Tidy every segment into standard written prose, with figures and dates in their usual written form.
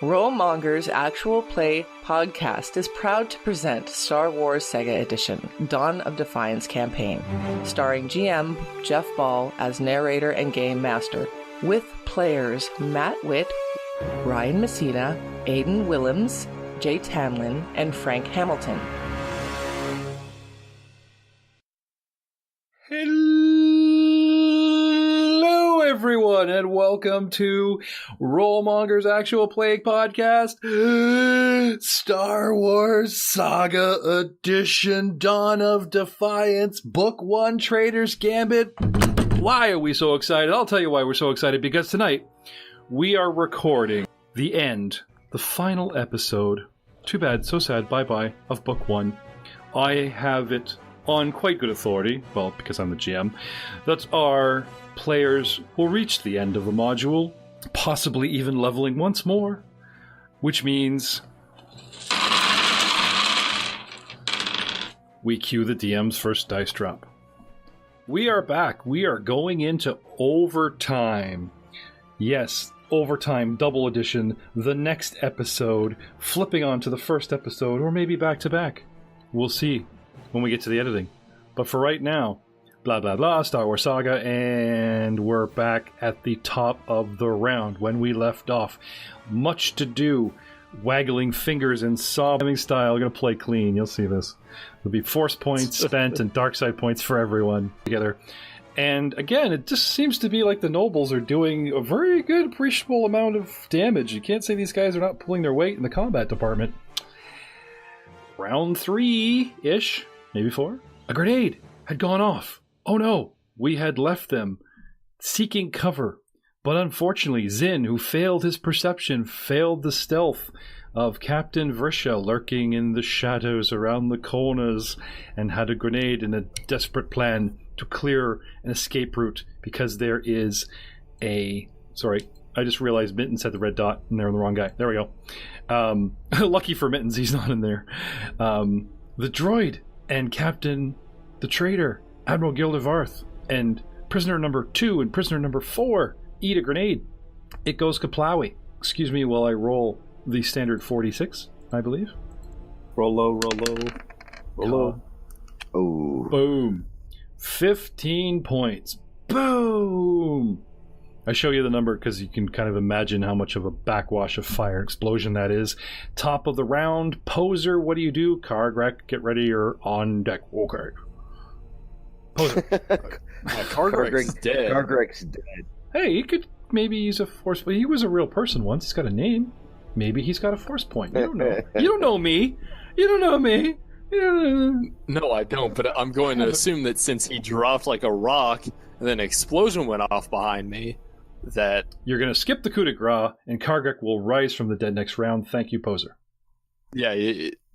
Rollmonger's Actual Play podcast is proud to present Star Wars Sega Edition, Dawn of Defiance campaign, starring GM Jeff Ball as narrator and game master, with players Matt Witt, Ryan Messina, Aidan Willems, Jay Tamlin, and Frank Hamilton. Hello, everyone, and welcome to Rollmonger's Actual Play podcast, Star Wars Saga Edition, Dawn of Defiance, Book 1, Trader's Gambit. Why are we so excited? I'll tell you why we're so excited, because tonight we are recording the end, the final episode, too bad, so sad, bye-bye, of Book 1. I have it on quite good authority, well, because I'm the GM, that our players will reach the end of the module, possibly even leveling once more, which means we cue the DM's first dice drop. We are back. We are going into overtime. Yes, overtime, double edition, the next episode, flipping on to the first episode, or maybe back to back. We'll see when we get to the editing. But for right now, blah blah blah, Star Wars Saga, and we're back at the top of the round when we left off. Much to do, waggling fingers in sobbing style. I'm going to play clean, you'll see this. There'll be force points spent and dark side points for everyone together. And again, it just seems to be like the nobles are doing a very good, appreciable amount of damage. You can't say these guys are not pulling their weight in the combat department. Round 3-ish, maybe 4. A grenade had gone off. Oh no, we had left them seeking cover. But unfortunately, Zin, who failed his perception, failed the stealth of Captain Vrisha lurking in the shadows around the corners, and had a grenade in a desperate plan to clear an escape route, because there is a... Sorry, I just realized Mittens had the red dot and they're the wrong guy. There we go. Lucky for Mittens, he's not in there. The droid and Captain the Traitor, Admiral Gildevarth, and prisoner number 2 and prisoner number 4 eat a grenade. It goes kaplowy. Excuse me while I roll the standard 46, I believe. Roll low, roll low. Roll low. Oh. Boom. 15 points. Boom! I show you the number because you can kind of imagine how much of a backwash of fire and explosion that is. Top of the round. Poser, what do you do? Cargrek, get ready, you're on deck. Okay. Poser. Cargrek's dead. Cargrek's dead. Hey, he could maybe use a force... But he was a real person once. He's got a name. Maybe he's got a force point. You don't know. You don't know me. You don't know me. No, I don't, but I'm going to assume that since he dropped like a rock and then an explosion went off behind me, that... You're going to skip the coup de grace, and Kargek will rise from the dead next round. Thank you, Poser. Yeah,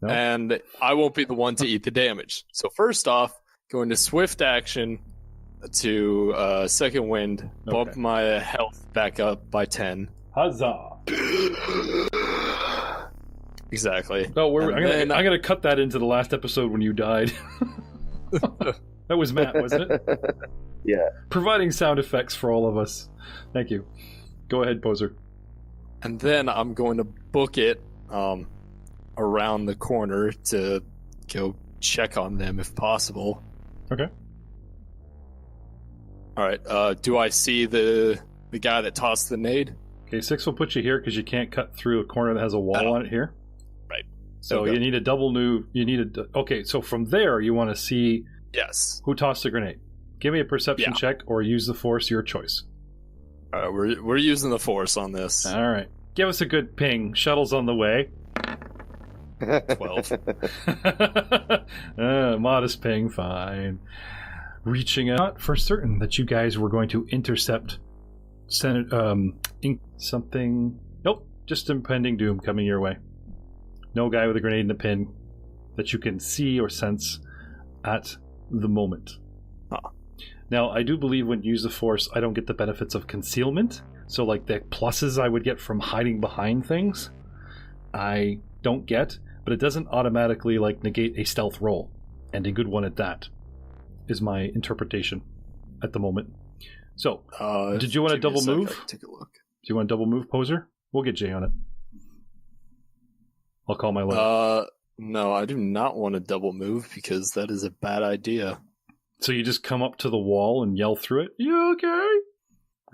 no? And I won't be the one to eat the damage. So first off, going to swift action to second wind, bump my health back up by 10. Huzzah! Exactly. Oh, I'm gonna cut that into the last episode when you died. That was Matt, wasn't it? Yeah. Providing sound effects for all of us. Thank you. Go ahead, Poser. And then I'm going to book it around the corner to go check on them if possible. Okay. All right. Do I see the guy that tossed the nade? Okay, 6 will put you here because you can't cut through a corner that has a wall on it here. Right. So you need a double move. Okay, so from there you want to see who tossed the grenade. Give me a perception check or use the force, your choice. All right, we're using the force on this. All right. Give us a good ping. Shuttle's on the way. 12. Modest ping, fine. Reaching out for certain that you guys were going to intercept something. Nope, just impending doom coming your way. No guy with a grenade in a pin that you can see or sense at the moment. Now, I do believe when you use the force, I don't get the benefits of concealment. So, like the pluses I would get from hiding behind things, I don't get. But it doesn't automatically negate a stealth roll, and a good one at that. Is my interpretation at the moment. So, did you want to double move? Take a look. Do you want to double move, Poser? We'll get Jay on it. I'll call my limit. No, I do not want to double move because that is a bad idea. So you just come up to the wall and yell through it? You okay?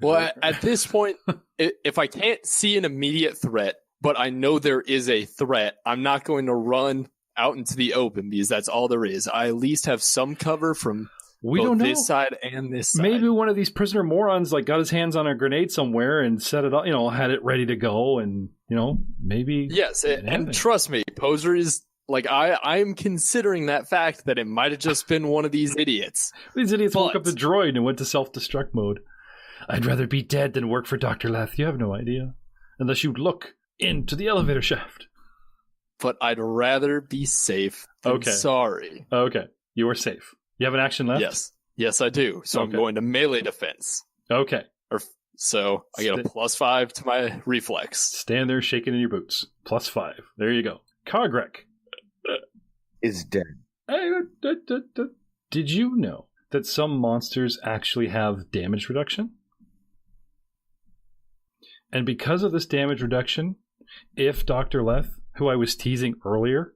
Well, at this point, if I can't see an immediate threat, but I know there is a threat, I'm not going to run out into the open because that's all there is. I at least have some cover from both this side and this side. Maybe one of these prisoner morons got his hands on a grenade somewhere and set it up, had it ready to go, and maybe. Yes, and trust me, Poser is I'm considering that fact that it might have just been one of these idiots. These idiots woke up the droid and went to self-destruct mode. I'd rather be dead than work for Dr. Leth. You have no idea, unless you look into the elevator shaft. But I'd rather be safe than sorry. Okay, you are safe. You have an action left? Yes, I do. So I'm going to melee defense. Okay. So I get a +5 to my reflex. Stand there shaking in your boots. +5. There you go. Kargrek is dead. Did you know that some monsters actually have damage reduction? And because of this damage reduction, if Dr. Leth, who I was teasing earlier,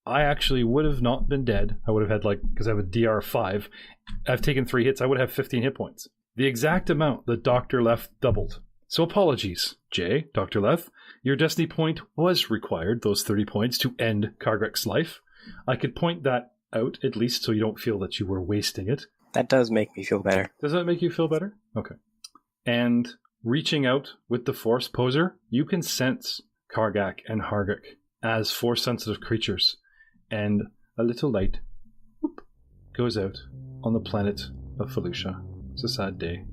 I actually would have not been dead. I would have had because I have a DR 5. I've taken 3 hits. I would have 15 hit points. The exact amount that Dr. Leth doubled. So apologies, Jay, Dr. Leth. Your destiny point was required, those 30 points, to end Kargrek's life. I could point that out, at least, so you don't feel that you were wasting it. That does make me feel better. Does that make you feel better? Okay. And reaching out with the Force, Poser, you can sense Kargak and Hargak as Force-sensitive creatures. And a little light goes out on the planet of Felucia. It's a sad day.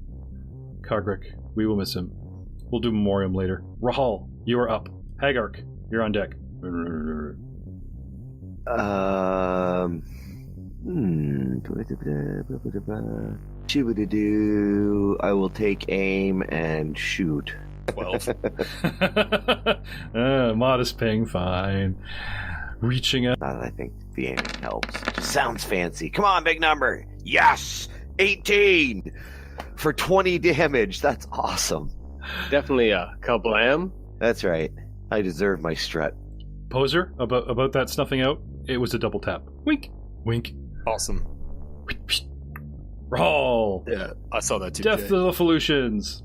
Kargak, we will miss him. We'll do memoriam later. Rahal, you are up. Hagark, you're on deck. I will take aim and shoot. 12. Modest ping, fine. Reaching out. I think the aim helps. Just sounds fancy. Come on, big number. Yes! 18! For 20 damage. That's awesome. Definitely a kablam. That's right. I deserve my strut. Poser, about that snuffing out, it was a double tap. Wink. Wink. Awesome. Roll. Yeah, I saw that too. Death to the Felucians.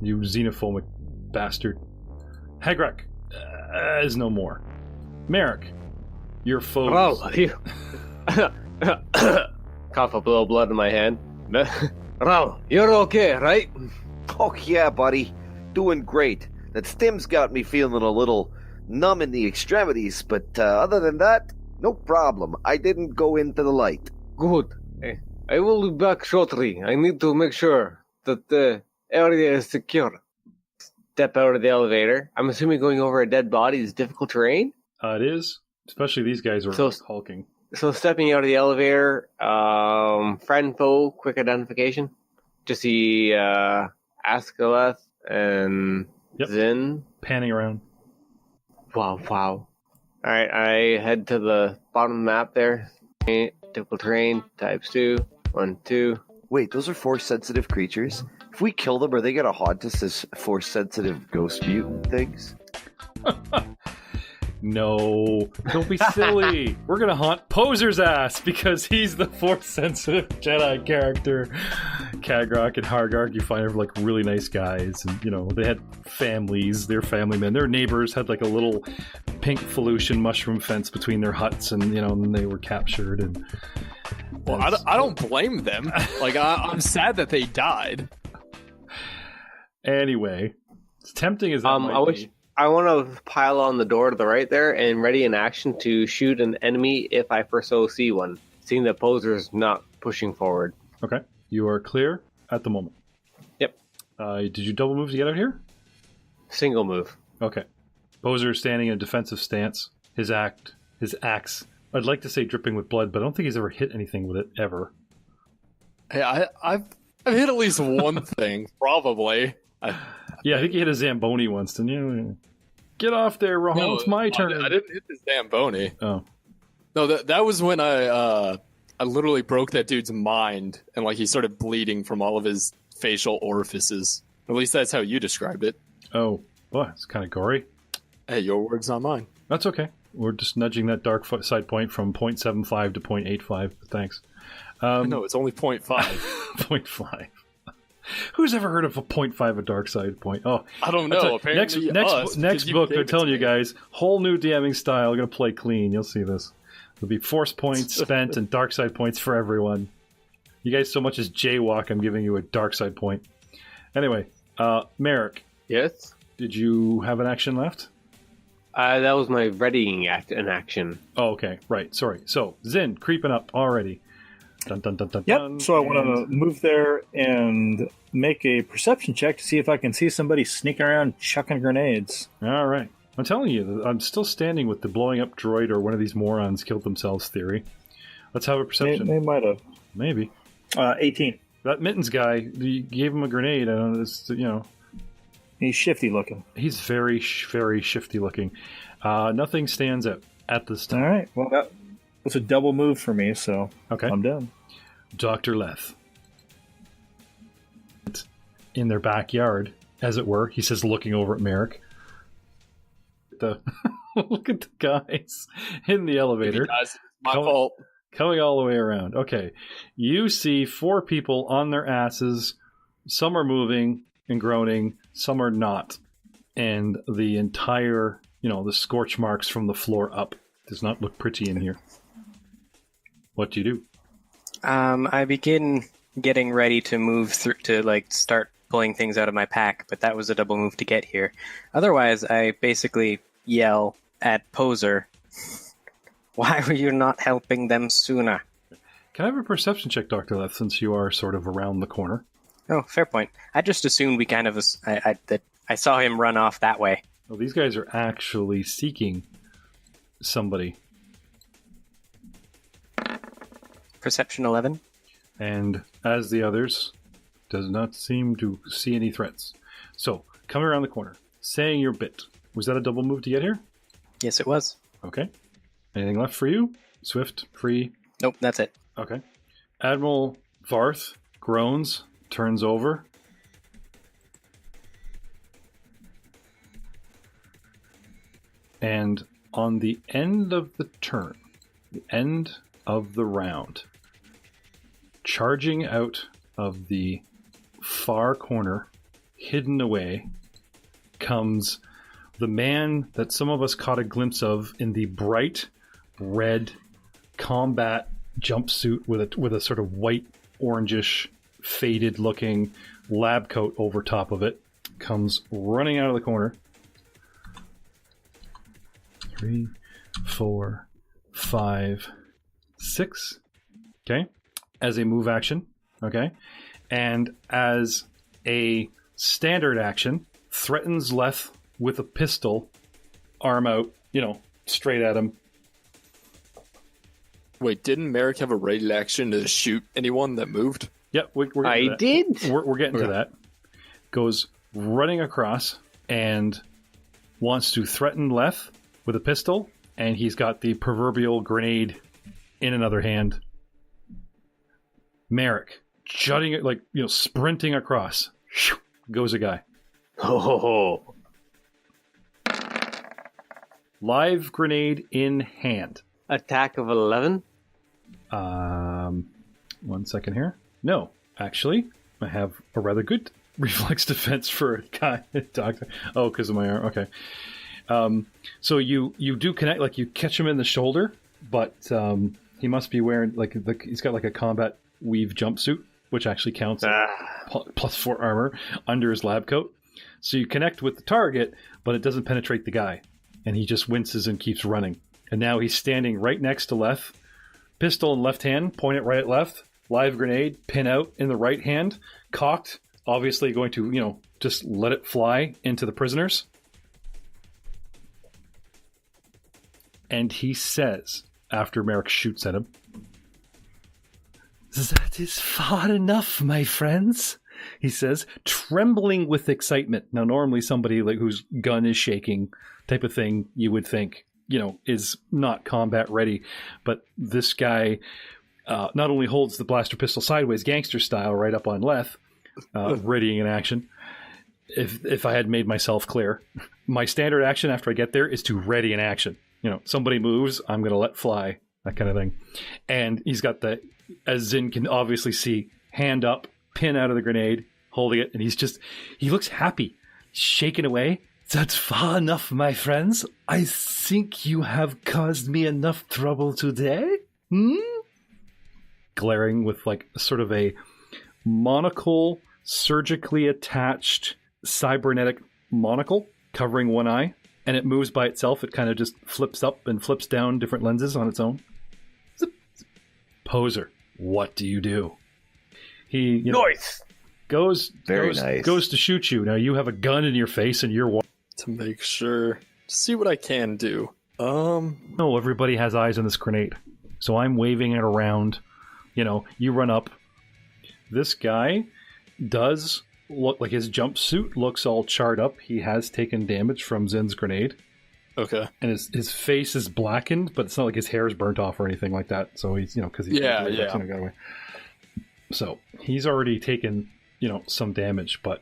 You xenophobic bastard. Hagrek is no more. Merrick, your foes. Oh, you. Cough up a little blood in my hand. Ral, you're okay, right? Oh, yeah, buddy. Doing great. That stim's got me feeling a little numb in the extremities, but other than that, no problem. I didn't go into the light. Good. I will be back shortly. I need to make sure that the area is secure. Step out of the elevator. I'm assuming going over a dead body is difficult terrain? It is. Especially these guys are hulking. So stepping out of the elevator, friend, foe, quick identification. Just see Askaleth and Zin. Panning around. Wow. Alright, I head to the bottom of the map there. Difficult terrain, types 2, 1, 2. Wait, those are Force-sensitive creatures? If we kill them, are they going to haunt us as Force-sensitive ghost mutant things? No, don't be silly. We're going to haunt Poser's ass because he's the Force-sensitive Jedi character. Kagrok and Hargark, you find are really nice guys. And, they had families. They're family men. Their neighbors had a little pink Felucian mushroom fence between their huts. And, and they were captured. And well, I don't blame them. I'm sad that they died. Anyway, it's tempting as that might be. I want to pile on the door to the right there and ready in action to shoot an enemy if I first so see one, seeing that Poser's not pushing forward. Okay. You are clear at the moment. Yep. Did you double move to get out here? Single move. Okay. Poser is standing in a defensive stance. His axe, I'd like to say dripping with blood, but I don't think he's ever hit anything with it, ever. Hey, I've hit at least one thing, probably. Yeah, I think you hit a Zamboni once, didn't you? Get off there, Rahul. No, it's my turn. I didn't hit the Zamboni. Oh. No, that was when I literally broke that dude's mind, and he started bleeding from all of his facial orifices. At least that's how you described it. Oh, well, it's kind of gory. Hey, your words, not mine. That's okay. We're just nudging that dark side point from 0.75 to 0.85. Thanks. No, it's only 0.5. 0.5. Who's ever heard of a 0.5 a dark side point? Oh, I don't know. Apparently next book, they're telling you guys, whole new DMing style. Going to play clean. You'll see this. There'll be force points spent and dark side points for everyone. You guys so much as jaywalk, I'm giving you a dark side point. Anyway, Merrick. Yes? Did you have an action left? That was my readying an action. Oh, okay. Right. Sorry. So, Zin, creeping up already. Dun, dun, dun, dun, Yep, dun, so I want to move there and make a perception check to see if I can see somebody sneaking around chucking grenades. All right. I'm telling you, I'm still standing with the blowing up droid or one of these morons killed themselves theory. Let's have a perception. They might have. Maybe. 18. That Mittens guy, you gave him a grenade. He's shifty looking. He's very, very shifty looking. Nothing stands out at this time. All right. Well, that was a double move for me, so okay. I'm done. Dr. Leth. In their backyard, as it were, he says, looking over at Merrick. Look at the guys in the elevator. Guys, my fault. Coming all the way around. Okay. You see 4 people on their asses. Some are moving and groaning. Some are not. And the entire, the scorch marks from the floor up does not look pretty in here. What do you do? I begin getting ready to move through to start pulling things out of my pack, but that was a double move to get here. Otherwise, I basically yell at Poser, "Why were you not helping them sooner?" Can I have a perception check, Dr. Leth, since you are sort of around the corner? Oh, fair point. I just assumed we kind of that I saw him run off that way. Well, these guys are actually seeking somebody. Perception 11. And as the others, does not seem to see any threats. So, coming around the corner, saying your bit. Was that a double move to get here? Yes, it was. Okay. Anything left for you? Swift, free? Nope, that's it. Okay. Admiral Varth groans, turns over. And on the end of the turn, the end of the round, charging out of the far corner, hidden away, comes the man that some of us caught a glimpse of in the bright red combat jumpsuit with a sort of white, orangish, faded looking lab coat over top of it, comes running out of the corner. 3, 4, 5, 6. Okay. As a move action. Okay. And as a standard action, threatens Leth with a pistol, arm out, straight at him. Wait, didn't Merrick have a ready action to shoot anyone that moved? Yep, we're getting to that. did. We're getting to that. Goes running across and wants to threaten Leth with a pistol, and he's got the proverbial grenade in another hand. Merrick, jutting it, sprinting across. Goes a guy. Oh. Live grenade in hand. Attack of 11? 1 second here. No, actually, I have a rather good reflex defense for a guy. Doctor. Oh, because of my arm. Okay. So you do connect, you catch him in the shoulder, but he must be wearing he's got a combat weave jumpsuit, which actually counts plus 4 armor under his lab coat. So you connect with the target, but it doesn't penetrate the guy, and he just winces and keeps running. And now he's standing right next to Leth, pistol in left hand, point it right at Leth, live grenade, pin out in the right hand, cocked, obviously going to, just let it fly into the prisoners. And he says, after Merrick shoots at him, "That is far enough, my friends," he says, trembling with excitement. Now, normally somebody whose gun is shaking type of thing, you would think, is not combat ready. But this guy not only holds the blaster pistol sideways, gangster style, right up on Leth, readying in action. If I had made myself clear. my standard action after I get there is to ready an action. Somebody moves, I'm going to let fly, that kind of thing. And he's got as Zin can obviously see, hand up, pin out of the grenade, holding it, and he looks happy, shaking away. That's far enough, my friends. I think you have caused me enough trouble today. Glaring with sort of a monocle, surgically attached cybernetic monocle covering one eye, and it moves by itself. It kind of just flips up and flips down different lenses on its own. Zip, zip. Poser, what do you do? He Nice. goes Nice. goes to shoot you. Now you have a gun in your face and you're To make sure. See what I can do. No, everybody has eyes on this grenade. So I'm waving it around. You run up. This guy does look like his jumpsuit looks all charred up. He has taken damage from Zin's grenade. Okay. And his face is blackened, but it's not like his hair is burnt off or anything like that. So he's, because he's Yeah. got away. So he's already taken, some damage, but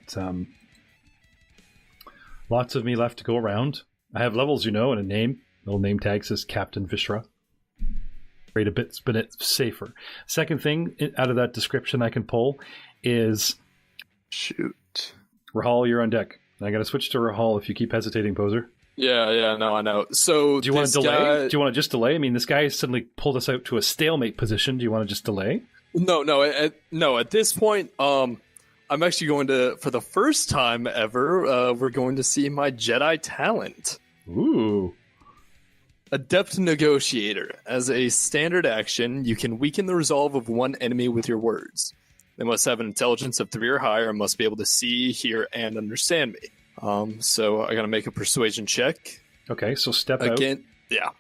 lots of me left to go around. I have levels, and a name. Little name tag says Captain Vishra. Rate a bit, spin it safer. Second thing out of that description I can pull is Shoot. Rahal, you're on deck. I got to switch to Rahal if you keep hesitating, Poser. Yeah, no, I know. So do you want to delay? Do you want to just delay? I mean, this guy has suddenly pulled us out to a stalemate position. Do you want to just delay? No. At this point, I'm actually going to, for the first time ever, we're going to see my Jedi talent. Ooh. Adept Negotiator. As a standard action, you can weaken the resolve of one enemy with your words. They must have an intelligence of 3 or higher and must be able to see, hear, and understand me. So I gotta make a persuasion check. Okay, so step out. Again, yeah.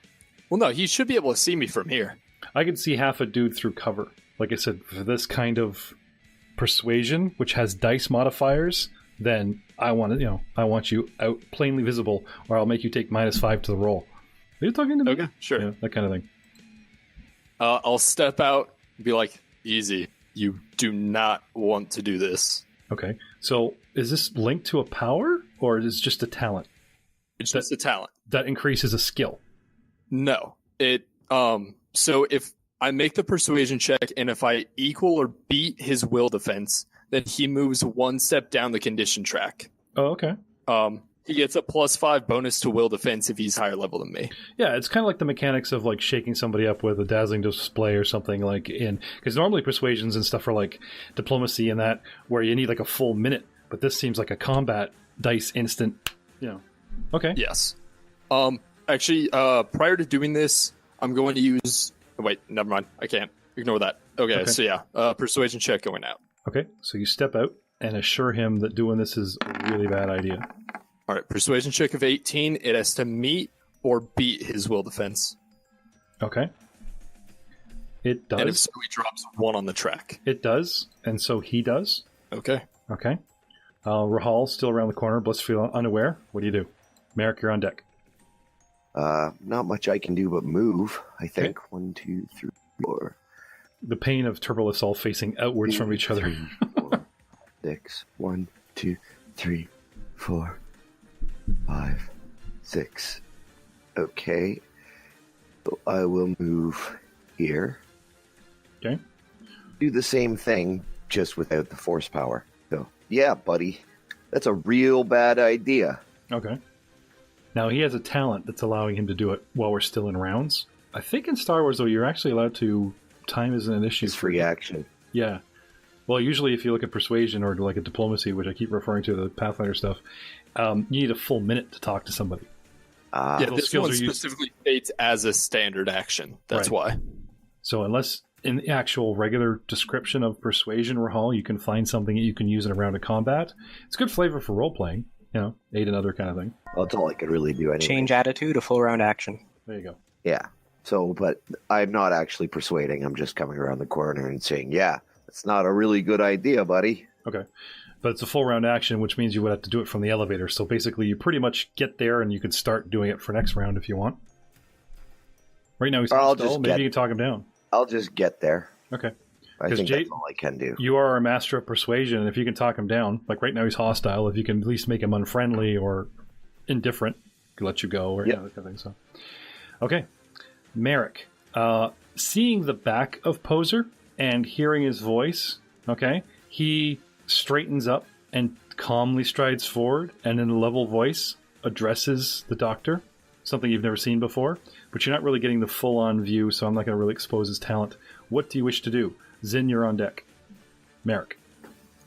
Well, no, he should be able to see me from here. I can see half a dude through cover. Like I said, for this kind of persuasion, which has dice modifiers, then I want you out plainly visible, or I'll make you take -5 to the roll. Are you talking to me? Okay, sure. Yeah, that kind of thing. I'll step out and be like, easy. You do not want to do this. Okay. So is this linked to a power, or is it just a talent? It's just a talent. That increases a skill. No. So if I make the persuasion check and if I equal or beat his will defense, then he moves 1 step down the condition track. Oh, okay. He gets a +5 bonus to will defense if he's higher level than me. Yeah, it's kind of like the mechanics of shaking somebody up with a dazzling display or something because normally persuasions and stuff are like diplomacy and that where you need a full minute, but this seems like a combat dice instant. Okay. Yes. Actually, prior to doing this, I'm going to use. Wait, never mind. I can't ignore that. Okay. So yeah, persuasion check going out. Okay, so you step out and assure him that doing this is a really bad idea. All right, persuasion check of 18. It has to meet or beat his will defense. Okay. It does. And if so, he drops 1 on the track. It does, and so he does. Okay. Okay. Rahal, still around the corner, blissfully unaware. What do you do? Merrick, you're on deck. Not much I can do but move, I think. Okay. 1, 2, 3, 4. The pain of turboliths all facing outwards from each other. 4, 6. 1, 2, 3, 4, 5, 6. Okay. So I will move here. Okay. Do the same thing, just without the force power. So, yeah, buddy. That's a real bad idea. Okay. Now, he has a talent that's allowing him to do it while we're still in rounds. I think in Star Wars, though, you're actually allowed to... Time isn't an issue. It's free action. Yeah. Well, usually if you look at persuasion or a diplomacy, which I keep referring to the Pathfinder stuff, you need a full minute to talk to somebody. Yeah, this one specifically states as a standard action. That's why. So unless in the actual regular description of persuasion, Rahal, you can find something that you can use in a round of combat. It's good flavor for role-playing, aid another kind of thing. Well, that's all I could really do anyway. Change attitude, a full round action. There you go. Yeah. So, but I'm not actually persuading. I'm just coming around the corner and saying, yeah, it's not a really good idea, buddy. Okay. But it's a full round action, which means you would have to do it from the elevator. So basically, you pretty much get there and you could start doing it for next round if you want. Right now, he's stall. Maybe you can talk him down. I'll just get there. Okay. I think that's all I can do. You are a master of persuasion, and if you can talk him down, like right now he's hostile, if you can at least make him unfriendly or indifferent, could let you go or Yep. that kind of thing. So, okay, Merrick, seeing the back of Poser and hearing his voice, okay, he straightens up and calmly strides forward, and in a level voice addresses the doctor, something you've never seen before, but you're not really getting the full-on view, so I'm not going to really expose his talent. What do you wish to do? Zin, you're on deck. Merrick.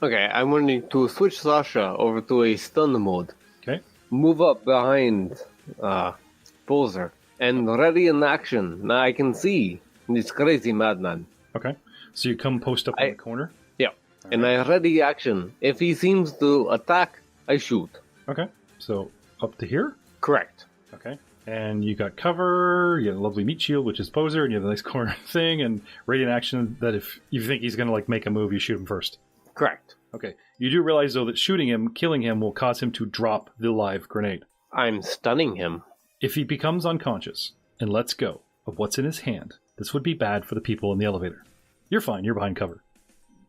Okay, I'm wanting to switch Sasha over to a stun mode. Okay. Move up behind Poser and ready in action. Now I can see this crazy madman. Okay. So you come post up in the corner? Yeah. And I ready action. If he seems to attack, I shoot. Okay. So up to here? Correct. Okay. And you got cover, you have a lovely meat shield, which is Poser, and you have a nice corner thing, and radiant action that if you think he's going to like make a move, you shoot him first. Correct. Okay. You do realize, though, that shooting him, killing him, will cause him to drop the live grenade. I'm stunning him. If he becomes unconscious and lets go of what's in his hand, this would be bad for the people in the elevator. You're fine, you're behind cover.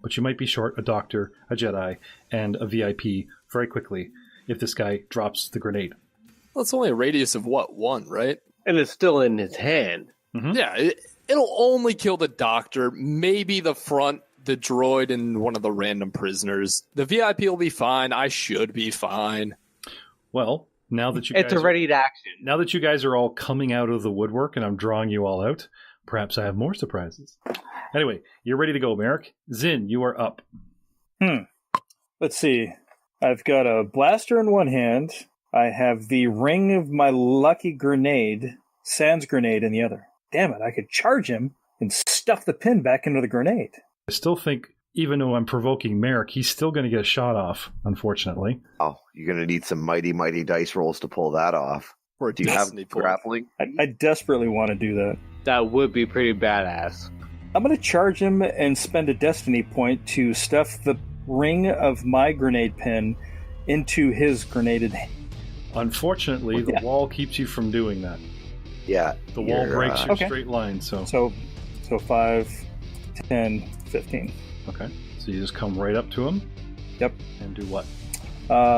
But you might be short a doctor, a Jedi, and a VIP very quickly if this guy drops the grenade. Well, it's only a radius of what, 1, right? And it's still in his hand. Mm-hmm. Yeah, it'll only kill the doctor, maybe the front, the droid, and one of the random prisoners. The VIP will be fine. I should be fine. Well, now that you It's a ready to action. Now that you guys are all coming out of the woodwork and I'm drawing you all out, perhaps I have more surprises. Anyway, you're ready to go, Merrick. Zin, you are up. Let's see. I've got a blaster in one hand. I have the ring of my lucky grenade, sans grenade, in the other. Damn it, I could charge him and stuff the pin back into the grenade. I still think, even though I'm provoking Merrick, he's still going to get a shot off, unfortunately. Oh, you're going to need some mighty, mighty dice rolls to pull that off. Or Do you have Destiny point. grappling? I desperately want to do that. That would be pretty badass. I'm going to charge him and spend a destiny point to stuff the ring of my grenade pin into his grenaded hand. Unfortunately, the wall keeps you from doing that. Yeah. The wall breaks your Okay. straight line, so... So 5, 10, 15. Okay, so you just come right up to him? Yep. And do what?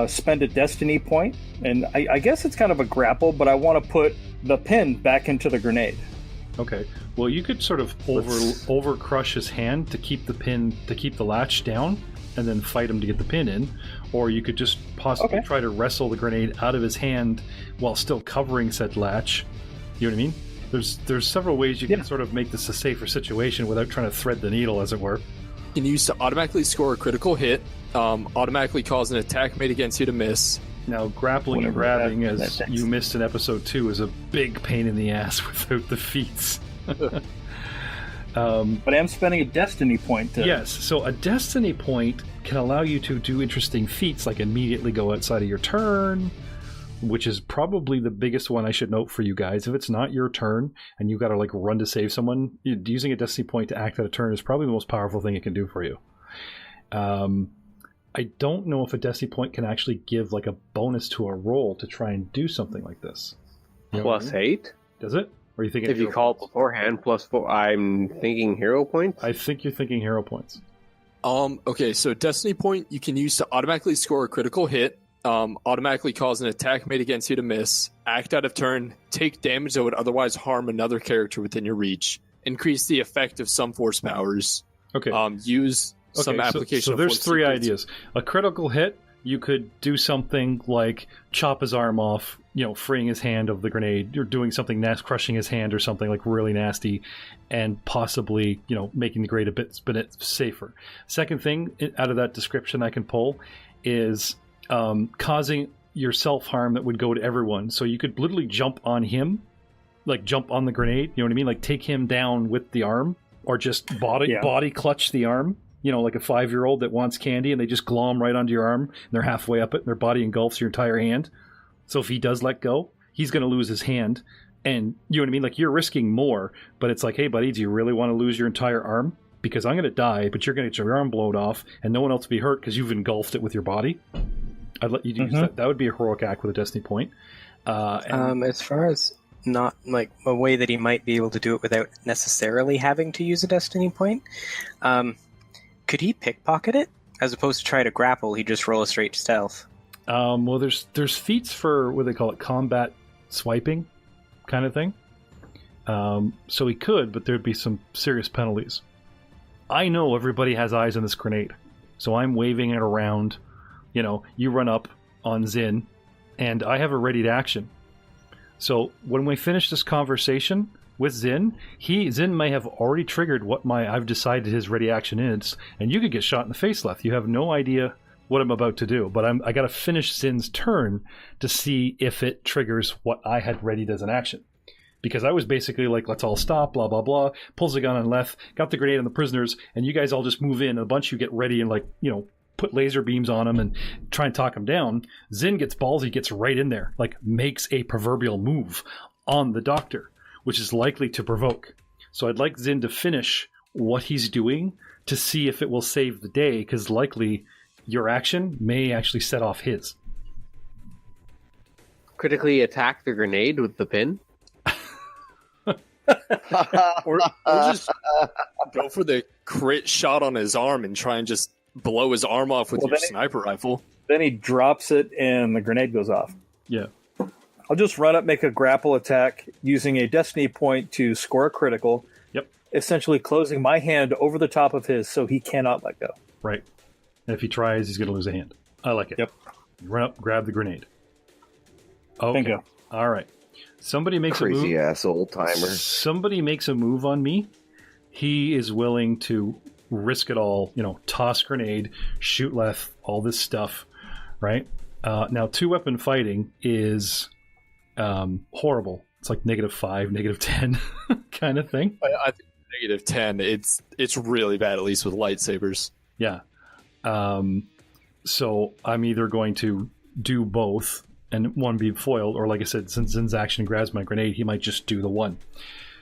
Spend a destiny point, and I guess it's kind of a grapple, but I want to put the pin back into the grenade. Okay, well you could sort of over crush his hand to keep the latch down, and then fight him to get the pin in, or you could just possibly try to wrestle the grenade out of his hand while still covering said latch. You know what I mean? There's several ways you can sort of make this a safer situation without trying to thread the needle, as it were. You can use to automatically score a critical hit, automatically cause an attack made against you to miss. Now, grappling and grabbing, as you missed in episode 2, is a big pain in the ass without the feats. But I'm spending a destiny point to... Yes, so a destiny point can allow you to do interesting feats, like immediately go outside of your turn, which is probably the biggest one I should note for you guys. If it's not your turn and you got to like run to save someone, using a destiny point to act out a turn is probably the most powerful thing it can do for you. I don't know if a destiny point can actually give like a bonus to a roll to try and do something like this. You know what I mean? +8? Does it? Or are you thinking if you call it beforehand, +4. I'm thinking hero points. I think you're thinking hero points. Okay, so destiny point you can use to automatically score a critical hit, automatically cause an attack made against you to miss, act out of turn, take damage that would otherwise harm another character within your reach, increase the effect of some force powers. Okay. Use some application. So of there's force 3 sequence. ideas. A critical hit, you could do something like chop his arm off, freeing his hand of the grenade, or doing something crushing his hand or something like really nasty, and possibly, making the grenade a bit safer. Second thing out of that description I can pull is causing yourself harm that would go to everyone. So you could literally jump on him, like jump on the grenade, you know what I mean? Like take him down with the arm, or just body clutch the arm. Like a 5-year-old that wants candy and they just glom right onto your arm and they're halfway up it and their body engulfs your entire hand. So if he does let go, he's going to lose his hand. And you know what I mean? Like you're risking more, but it's like, hey buddy, do you really want to lose your entire arm? Because I'm going to die, but you're going to get your arm blown off and no one else will be hurt because you've engulfed it with your body. I'd let you use that. That would be a heroic act with a destiny point. As far as not like a way that he might be able to do it without necessarily having to use a destiny point, could he pickpocket it? As opposed to try to grapple, he just roll a straight stealth. Well, there's feats for what they call it, combat swiping kind of thing. So he could, but there'd be some serious penalties. I know everybody has eyes on this grenade, so I'm waving it around. You know, you run up on Zin, and I have a ready to action. So when we finish this conversation with Zin, Zin may have already triggered what I've decided his ready action is, and you could get shot in the face, Leth. You have no idea what I'm about to do, but I got to finish Zin's turn to see if it triggers what I had readied as an action. Because I was basically like, let's all stop, blah, blah, blah, pulls the gun on Leth, got the grenade on the prisoners, and you guys all just move in, and a bunch of you get ready and, like, you know, put laser beams on him and try and talk him down. Zin gets ballsy, gets right in there, like, makes a proverbial move on the doctor, which is likely to provoke. So I'd like Zin to finish what he's doing to see if it will save the day, because likely your action may actually set off his. Critically attack the grenade with the pin? or just go for the crit shot on his arm and try and just blow his arm off with your sniper rifle. Then he drops it and the grenade goes off. Yeah. I'll just run up, make a grapple attack using a destiny point to score a critical. Yep. Essentially closing my hand over the top of his so he cannot let go. Right. And if he tries, he's going to lose a hand. I like it. Yep. You run up, grab the grenade. Okay. Thank you. All right. Somebody makes a move. Crazy ass old timer. Somebody makes a move on me. He is willing to risk it all. You know, toss grenade, shoot Leth, all this stuff. Right. Now, 2-weapon fighting is horrible. It's like -5, -10 kind of thing. I think -10. It's really bad, at least with lightsabers. Yeah. So I'm either going to do both and one be foiled, or like I said, since Zin's action grabs my grenade, he might just do the one.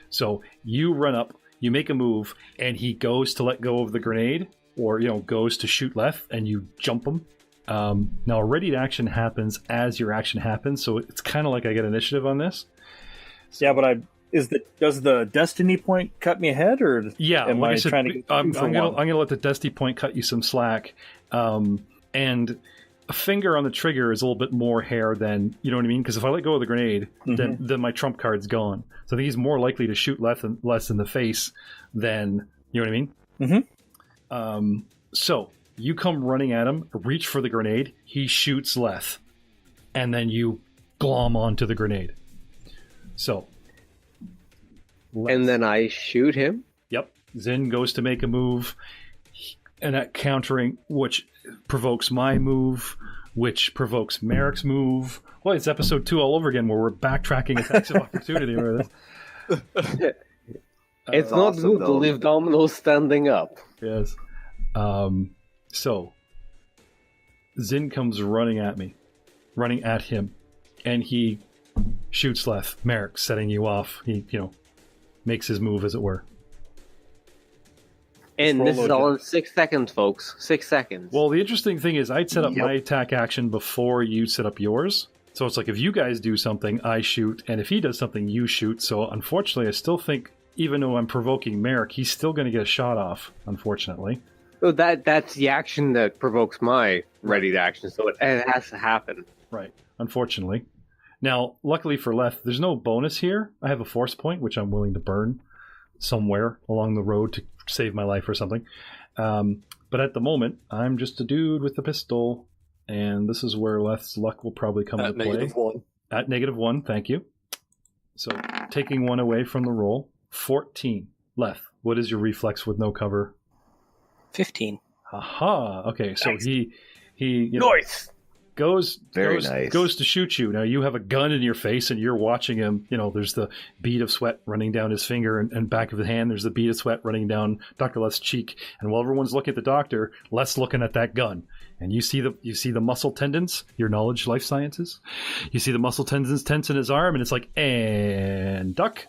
So you run up, you make a move, and he goes to let go of the grenade, or, you know, goes to shoot Leth, and you jump him. Now, a ready action happens as your action happens, so it's kind of like I get initiative on this. So, yeah, but does the destiny point cut me ahead, or yeah, am like I I said, trying to get I'm gonna let the destiny point cut you some slack, and a finger on the trigger is a little bit more hair than, you know what I mean? Because if I let go of the grenade, then my trump card's gone. So I think he's more likely to shoot less in the face than, you know what I mean? Mm-hmm. So you come running at him, reach for the grenade, he shoots Leth, and then you glom onto the grenade. So. And then I shoot him? Yep. Zin goes to make a move, and that countering, which provokes my move, which provokes Merrick's move. Well, it's episode 2 all over again, where we're backtracking attacks of opportunity. It's not awesome, good to though. leave dominoes standing up. Yes. So Zin comes running at him, and he shoots Leth. Merrick, setting you off. He, you know, makes his move, as it were. And this is all in 6 seconds, folks. 6 seconds. Well, the interesting thing is I'd set up my attack action before you set up yours. So it's like if you guys do something, I shoot, and if he does something, you shoot. So unfortunately, I still think, even though I'm provoking Merrick, he's still going to get a shot off, unfortunately. So that's the action that provokes my ready to action, so it has to happen. Right, unfortunately. Now, luckily for Leth, there's no bonus here. I have a force point, which I'm willing to burn somewhere along the road to save my life or something. But at the moment, I'm just a dude with a pistol, and this is where Leth's luck will probably come into play. -1. At -1, thank you. So, taking 1 away from the roll, 14. Leth, what is your reflex with no cover? 15. Aha! Okay, so nice. he you know, Nice! goes nice. goes to shoot you. Now you have a gun in your face and you're watching him. You know, there's the bead of sweat running down his finger and back of the hand. There's the bead of sweat running down Dr. Leth's cheek. And while everyone's looking at the doctor, Leth's looking at that gun. And you see the muscle tendons, your knowledge, life sciences. You see the muscle tendons tense in his arm, and it's like, and duck.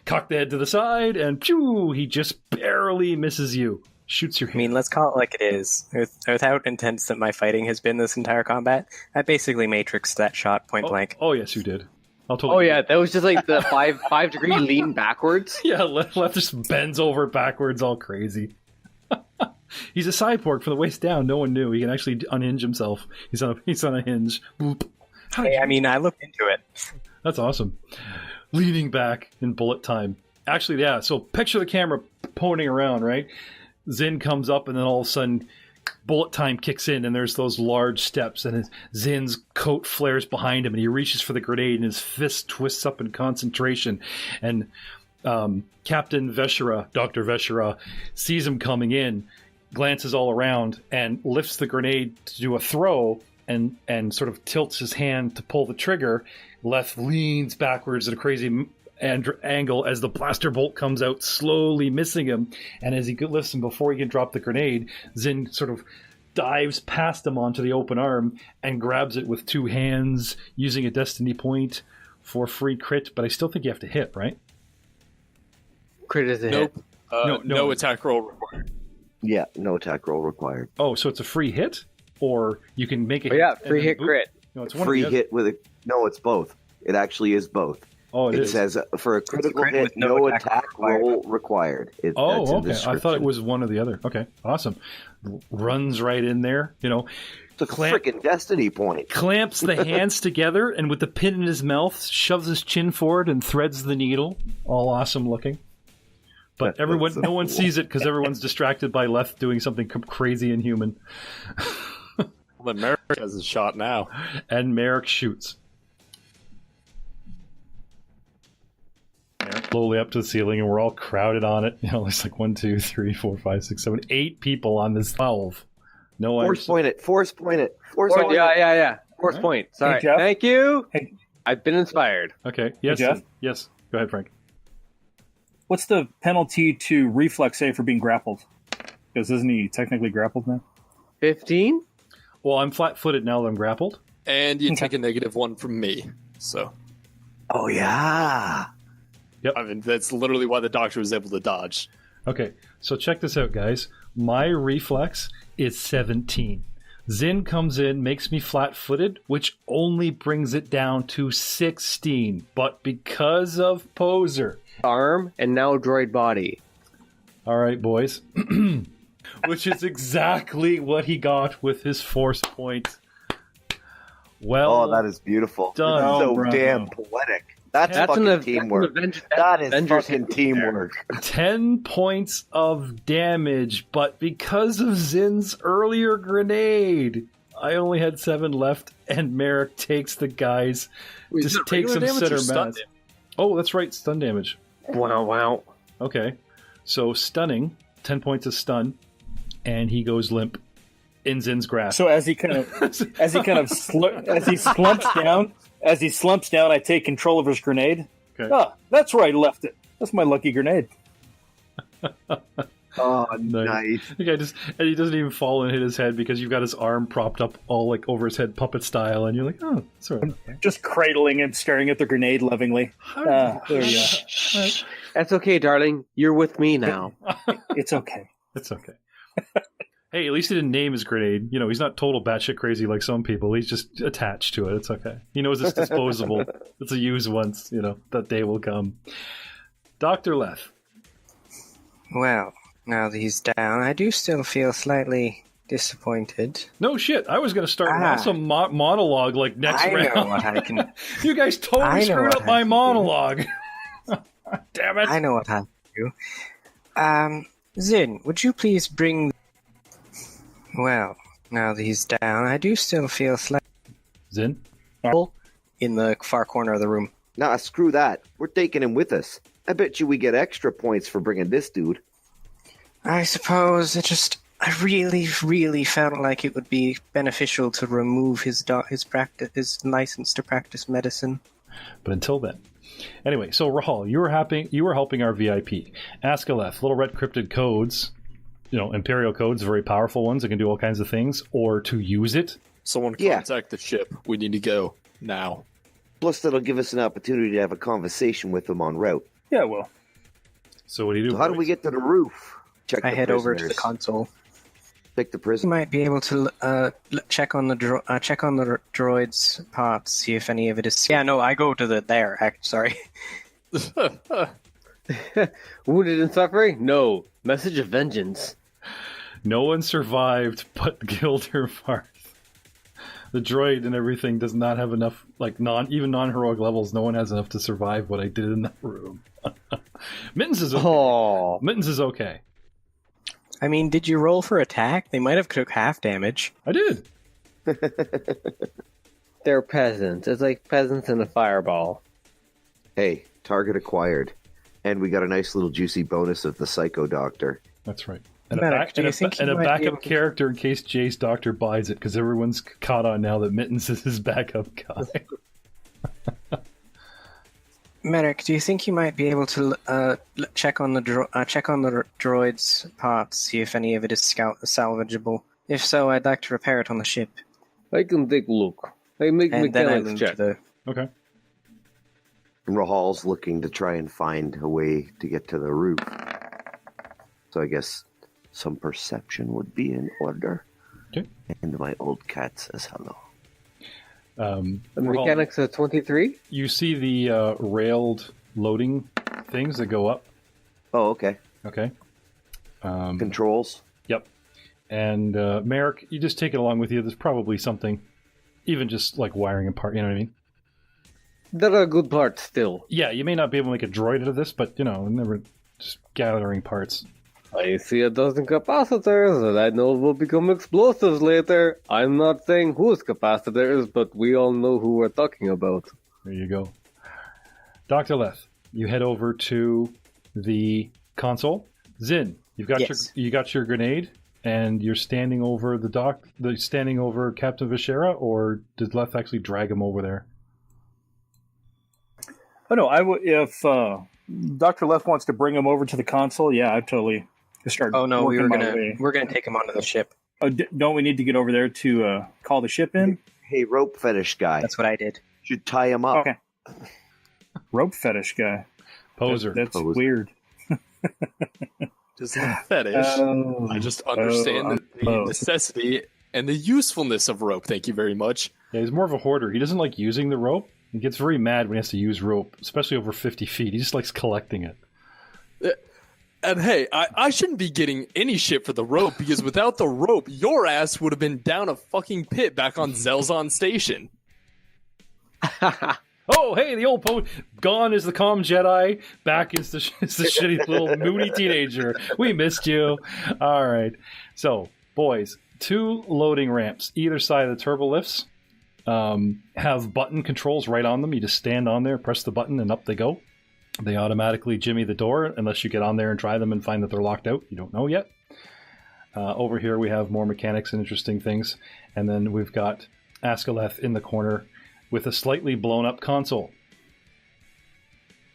Cock the head to the side, and pew, he just barely misses you. Shoots your hand. I mean, let's call it like it is. Without intense that my fighting has been this entire combat, I basically matrixed that shot point blank. Oh, yes, you did. Oh, yeah, that was just like the 5-degree lean backwards. Yeah, Leth just bends over backwards all crazy. He's a cyborg from the waist down. No one knew. He can actually unhinge himself. He's on a hinge. Boop. Hey, I mean, I looked into it. That's awesome. Leaning back in bullet time. Actually, yeah, so picture the camera pointing around, right? Zin comes up, and then all of a sudden, bullet time kicks in, and there's those large steps, and Zin's coat flares behind him, and he reaches for the grenade, and his fist twists up in concentration, and Captain Veshera, Dr. Veshera, sees him coming in, glances all around, and lifts the grenade to do a throw, and sort of tilts his hand to pull the trigger. Leth leans backwards at a crazy angle as the blaster bolt comes out, slowly missing him. And as he lifts him before he can drop the grenade, Zin sort of dives past him onto the open arm and grabs it with two hands, using a destiny point for free crit. But I still think you have to hit, right? Crit is a hit. Nope. No attack roll required. Yeah, no attack roll required. Oh, so it's a free hit? Or you can make it. Oh, yeah, free hit crit. No, it's one free hit with a. No, it's both. It actually is both. Oh, it says for a critical hit, no attack roll required. Okay. I thought it was one or the other. Okay, awesome. Runs right in there. You know, it's a freaking destiny point. Clamps the hands together, and with the pin in his mouth, shoves his chin forward and threads the needle. All awesome looking. But no one sees it because everyone's distracted by Leth doing something crazy and human. Well, then Merrick has a shot now. And Merrick shoots. Merrick slowly up to the ceiling, and we're all crowded on it. You know, there's like 1, 2, 3, 4, 5, 6, 7, 8 people on this 12. No, Force point it. Force point it. Yeah. Force point. Sorry. Hey, thank you. Hey. I've been inspired. Okay. Yes. Hey, Jeff? Yes. Go ahead, Frank. What's the penalty to reflex save for being grappled? Because isn't he technically grappled now? 15? Well, I'm flat-footed now that I'm grappled. And you take a -1 from me. So. Oh, yeah. Yep. I mean, that's literally why the doctor was able to dodge. Okay, so check this out, guys. My reflex is 17. Zin comes in, makes me flat-footed, which only brings it down to 16. But because of Poser... Arm, and now droid body. All right, boys. Which is exactly what he got with his force point. Well, that is beautiful. Done. It's so bravo. damn poetic. That's fucking teamwork. That is Avengers fucking teamwork. 10 points of damage, but because of Zin's earlier grenade, I only had 7 left, and Merrick takes the guys. Wait, just is it takes regular them damage or center stun mass. damage? Oh, that's right, stun damage. Wow. Okay, so stunning, 10 points of stun, and he goes limp in Zin's grasp. So as he slumps down, I take control of his grenade. Okay. Oh, that's where I left it. That's my lucky grenade. Oh, nice. The guy and he doesn't even fall and hit his head because you've got his arm propped up all like over his head, puppet style, and you're like, oh, that's all right. Just cradling him, staring at the grenade lovingly. There you go. That's okay, darling. You're with me now. It's okay. It's okay. Hey, at least he didn't name his grenade. You know, he's not total batshit crazy like some people. He's just attached to it. It's okay. He knows it's disposable. It's a use once. You know, that day will come. Dr. Leth. Well, now that he's down, I do still feel slightly disappointed. No shit. I was going to start an awesome monologue like next round. I know what I can... You guys totally screwed up my monologue. Damn it. I know what I can do. Zin, would you please bring... Well, now that he's down, I do still feel slightly... Zin? In the far corner of the room. Nah, screw that. We're taking him with us. I bet you we get extra points for bringing this dude. I suppose I really, really felt like it would be beneficial to remove his license to practice medicine. But until then. Anyway, so Rahal, you were helping our VIP. Ask-a-Leth, little red cryptid codes, you know, Imperial codes, very powerful ones that can do all kinds of things, or to use it. Someone contact the ship. We need to go now. Plus, that'll give us an opportunity to have a conversation with them en route. Yeah, well. So what do you do? So how do we get to the roof? I head over to the console. Pick the You prison. might be able to check on the droid's parts, see if any of it is. Yeah, no, I go to sorry. Wounded and suffering? No. Message of vengeance. No one survived but Gildervarth. The droid and everything does not have enough, like, even non-heroic levels, no one has enough to survive what I did in that room. Mittens is okay. Oh. Mittens is okay. I mean, did you roll for attack? They might have took half damage. I did. They're peasants. It's like peasants in a fireball. Hey, target acquired. And we got a nice little juicy bonus of the Psycho Doctor. That's right. And Medic, a backup able to... character in case Jace Doctor buys it, because everyone's caught on now that Mittens is his backup guy. Medic, do you think you might be able to check on the droid's parts, see if any of it is salvageable? If so, I'd like to repair it on the ship. I can take a look. I make And then I mechanics move check. to the... Okay. Rahal's looking to try and find a way to get to the roof. So I guess some perception would be in order. Okay. And my old cat says hello. The mechanics of 23? You see the railed loading things that go up. Oh, okay. Okay. Controls. Yep. And Merrick, you just take it along with you. There's probably something, even just like wiring apart, you know what I mean? There are good parts still. Yeah, you may not be able to make a droid out of this, but, you know, never just gathering parts. I see a dozen capacitors, and I know will become explosives later. I'm not saying whose capacitors, but we all know who we're talking about. There you go. Dr. Leth, you head over to the console. Zin, you got your grenade, and you're standing over standing over Captain Vishera, or did Leth actually drag him over there? Oh no, if Dr. Left wants to bring him over to the console, yeah, I'd totally start. Oh no, we're gonna take him onto the ship. Oh, don't we need to get over there to call the ship in? Hey, rope fetish guy. That's what I did. Should tie him up. Okay. Rope fetish guy. Poser. That's Poser. weird. Just a fetish. I just understand the necessity and the usefulness of rope. Thank you very much. Yeah, he's more of a hoarder. He doesn't like using the rope. He gets very mad when he has to use rope, especially over 50 feet. He just likes collecting it. And hey, I shouldn't be getting any shit for the rope, because without the rope, your ass would have been down a fucking pit back on Zelzon Station. Oh, hey, the old gone is the calm Jedi. Back is the shitty little moody teenager. We missed you. All right. So, boys, 2 loading ramps either side of the turbo lifts. Have button controls right on them. You just stand on there, press the button, and up they go. They automatically jimmy the door unless you get on there and try them and find that they're locked out. You don't know yet. Over here we have more mechanics and interesting things. And then we've got Askaleth in the corner with a slightly blown up console.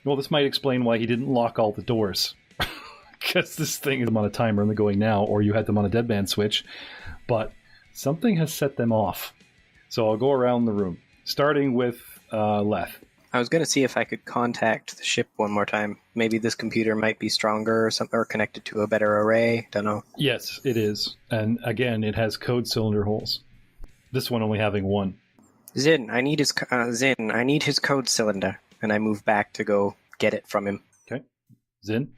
Well, this might explain why he didn't lock all the doors. Because this thing is on a timer and they're going now, or you had them on a deadband switch. But something has set them off. So I'll go around the room, starting with Leth. I was going to see if I could contact the ship one more time. Maybe this computer might be stronger or something, or connected to a better array. Don't know. Yes, it is. And again, it has code cylinder holes. This one only having 1. Zin, I need his code cylinder, and I move back to go get it from him. Okay. Zin?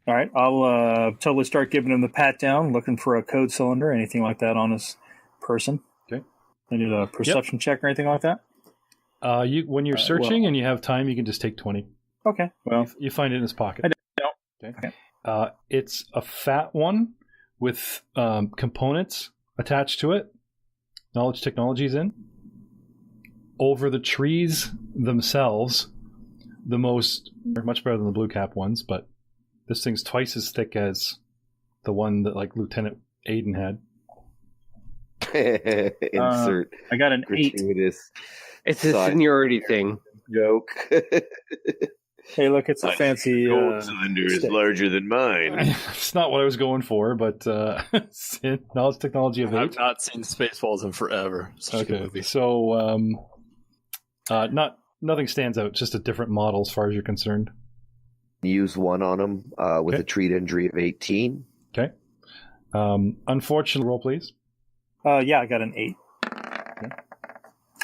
All right, I'll totally start giving him the pat down, looking for a code cylinder, anything like that on his person. Okay. I need a perception check or anything like that? When you're searching and you have time, you can just take 20. Okay. Well, you find it in his pocket. I don't. Okay. It's a fat one with components attached to it. Knowledge technologies in. Over the trees themselves, they're much better than the blue cap ones, but this thing's twice as thick as the one that like Lieutenant Aiden had. Insert. I got an 8. It's a seniority thing. Joke. Hey, look, it's a fancy. Cylinder is larger than mine. It's not what I was going for, but knowledge technology of 8. I've not seen Spaceballs in forever. Such a good movie. So nothing stands out. Just a different model as far as you're concerned. Use 1 on him with a treat injury of 18. Okay. Unfortunately, roll please. Yeah, I got an 8. Okay.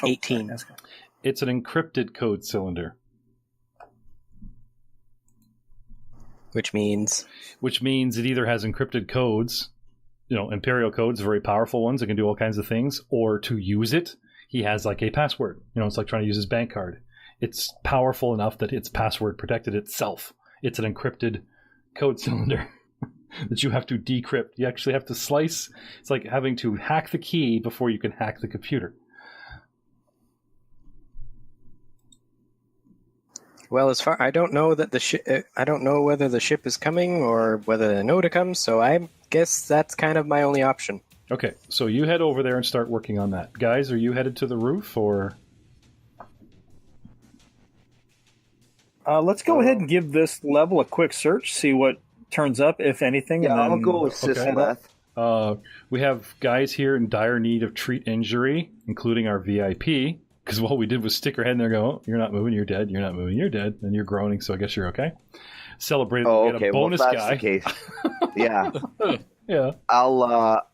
18. It's an encrypted code cylinder. Which means it either has encrypted codes Imperial codes, very powerful ones that can do all kinds of things, or to use it, he has like a password. It's like trying to use his bank card. It's powerful enough that it's password protected itself. It's an encrypted code cylinder that you have to decrypt. You actually have to slice. It's like having to hack the key before you can hack the computer. Well, I don't know that I don't know whether the ship is coming or whether the Noda comes, so I guess that's kind of my only option. Okay, so you head over there and start working on that. Guys, are you headed to the roof, or? Let's go ahead and give this level a quick search, see what turns up, if anything. Yeah, and then... I'll go assist Leth. We have guys here in dire need of treat injury, including our VIP. Because all we did was stick our head in there and go, oh, you're not moving, you're dead. You're not moving, you're dead. And you're groaning, so I guess you're okay. Celebrate. Oh, get a bonus well, if that's guy. the case. Yeah. Yeah. I'll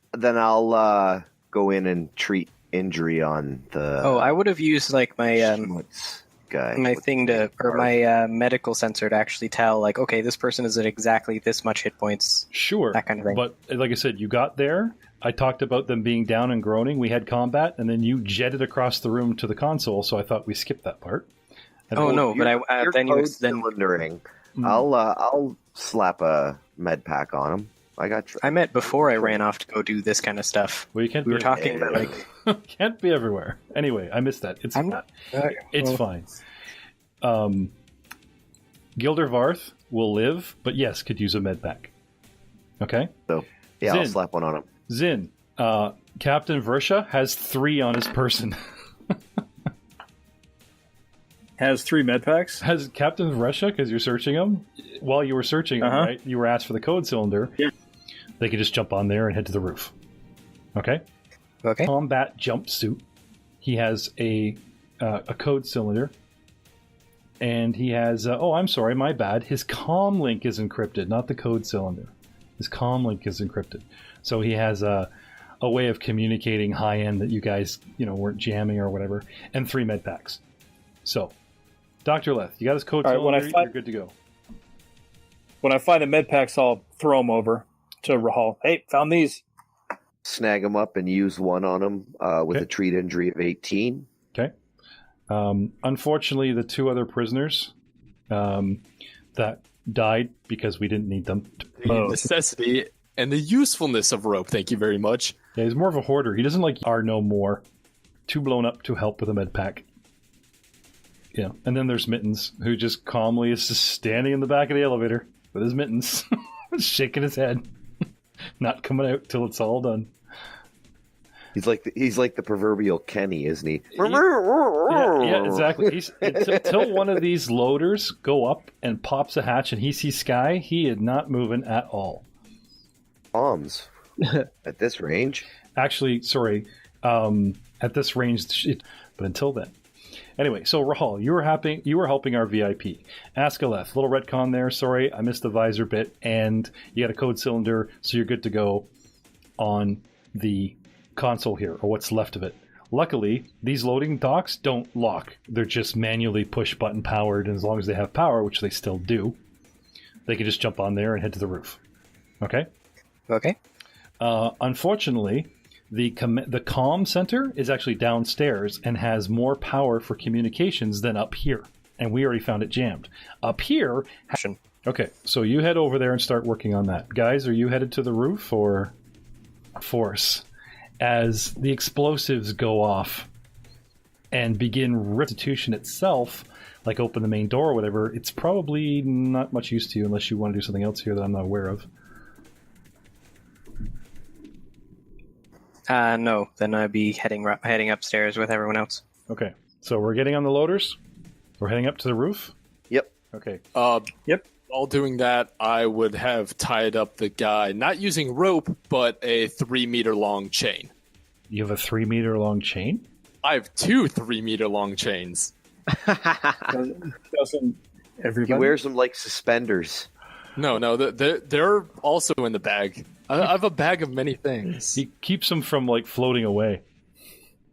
go in and treat injury on the... Oh, I would have used like my guy. my thing to, or my medical sensor to actually tell, like, okay, this person is at exactly this much hit points. Sure. That kind of thing. But like I said, you got there. I talked about them being down and groaning. We had combat, and then you jetted across the room to the console, so I thought we skipped that part. But then you cylindering. I'll slap a med pack on him. I meant before I ran off to go do this kind of stuff. Well, we were talking about like can't be everywhere. Anyway, I missed that. It's fine. Gilder Varth will live, but yes, could use a med pack. Okay. So yeah, Zin. I'll slap one on him. Zin, Captain Versha has 3 on his person. Has 3 med packs? Has Captain Versha, because you're searching him? While you were searching him, right? You were asked for the code cylinder. Yeah. They could just jump on there and head to the roof. Okay? Okay. Combat jumpsuit. He has a code cylinder. And he has... I'm sorry, my bad. His comm link is encrypted, not the code cylinder. His comm link is encrypted. So he has a way of communicating high-end that you guys, weren't jamming or whatever. And 3 med packs. So, Dr. Leth, you got his code cylinder, you're good to go. When I find the med packs, I'll throw them over to Rahal. Hey, found these. Snag him up and use one on him with a treat injury of 18. Okay. Unfortunately, the 2 other prisoners that died because we didn't need them. The necessity and the usefulness of rope, thank you very much. Yeah, he's more of a hoarder. He doesn't like are no more. 2 blown up to help with a med pack. Yeah, and then there's Mittens, who just calmly is just standing in the back of the elevator with his mittens, shaking his head, not coming out till it's all done. He's like the proverbial Kenny, isn't he? Yeah, exactly. Until one of these loaders go up and pops a hatch and he sees Sky, he is not moving at all. Bombs at this range? Actually, sorry, at this range, but until then. Anyway, so Rahal, you were helping our VIP. Askaleth, little retcon there. Sorry, I missed the visor bit, and you got a code cylinder, so you're good to go on the console here, or what's left of it. Luckily, these loading docks don't lock. They're just manually push button powered, and as long as they have power, which they still do, they can just jump on there and head to the roof. Okay? Okay. Unfortunately, the comm center is actually downstairs and has more power for communications than up here. And we already found it jammed. Up here... Okay, so you head over there and start working on that. Guys, are you headed to the roof or force? As the explosives go off and begin restitution itself, like open the main door or whatever, it's probably not much use to you unless you want to do something else here that I'm not aware of. No. Then I'd be heading upstairs with everyone else. Okay. So we're getting on the loaders? We're heading up to the roof? Yep. Okay. Yep. While doing that, I would have tied up the guy, not using rope, but a 3-meter-long chain. You have a 3-meter-long chain? I have 2 3-meter-long chains. Doesn't everybody? He wears them like suspenders. No, they're also in the bag. I have a bag of many things. He keeps them from, floating away.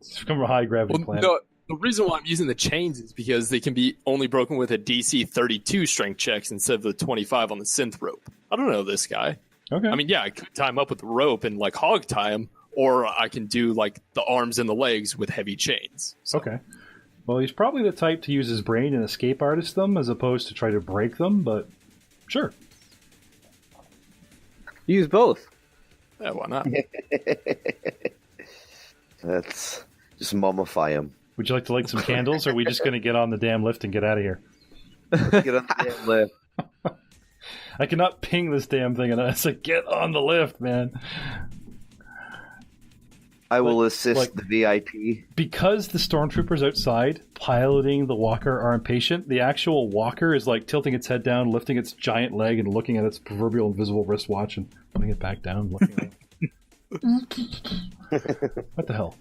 It's from a high-gravity planet. No, the reason why I'm using the chains is because they can be only broken with a DC 32 strength checks instead of the 25 on the synth rope. I don't know this guy. Okay. I mean, yeah, I could tie him up with a rope and like hog tie him, or I can do like the arms and the legs with heavy chains. So. Okay. Well, he's probably the type to use his brain and escape artist them as opposed to try to break them, but sure. Use both. Yeah, why not? Let's just mummify him. Would you like to light some candles, or are we just going to get on the damn lift and get out of here? Let's get on the damn lift. I cannot ping this damn thing, and I said, get on the lift, man. I will assist the VIP. Because the stormtroopers outside piloting the walker are impatient, the actual walker is like tilting its head down, lifting its giant leg, and looking at its proverbial invisible wristwatch and putting it back down. Looking what the hell?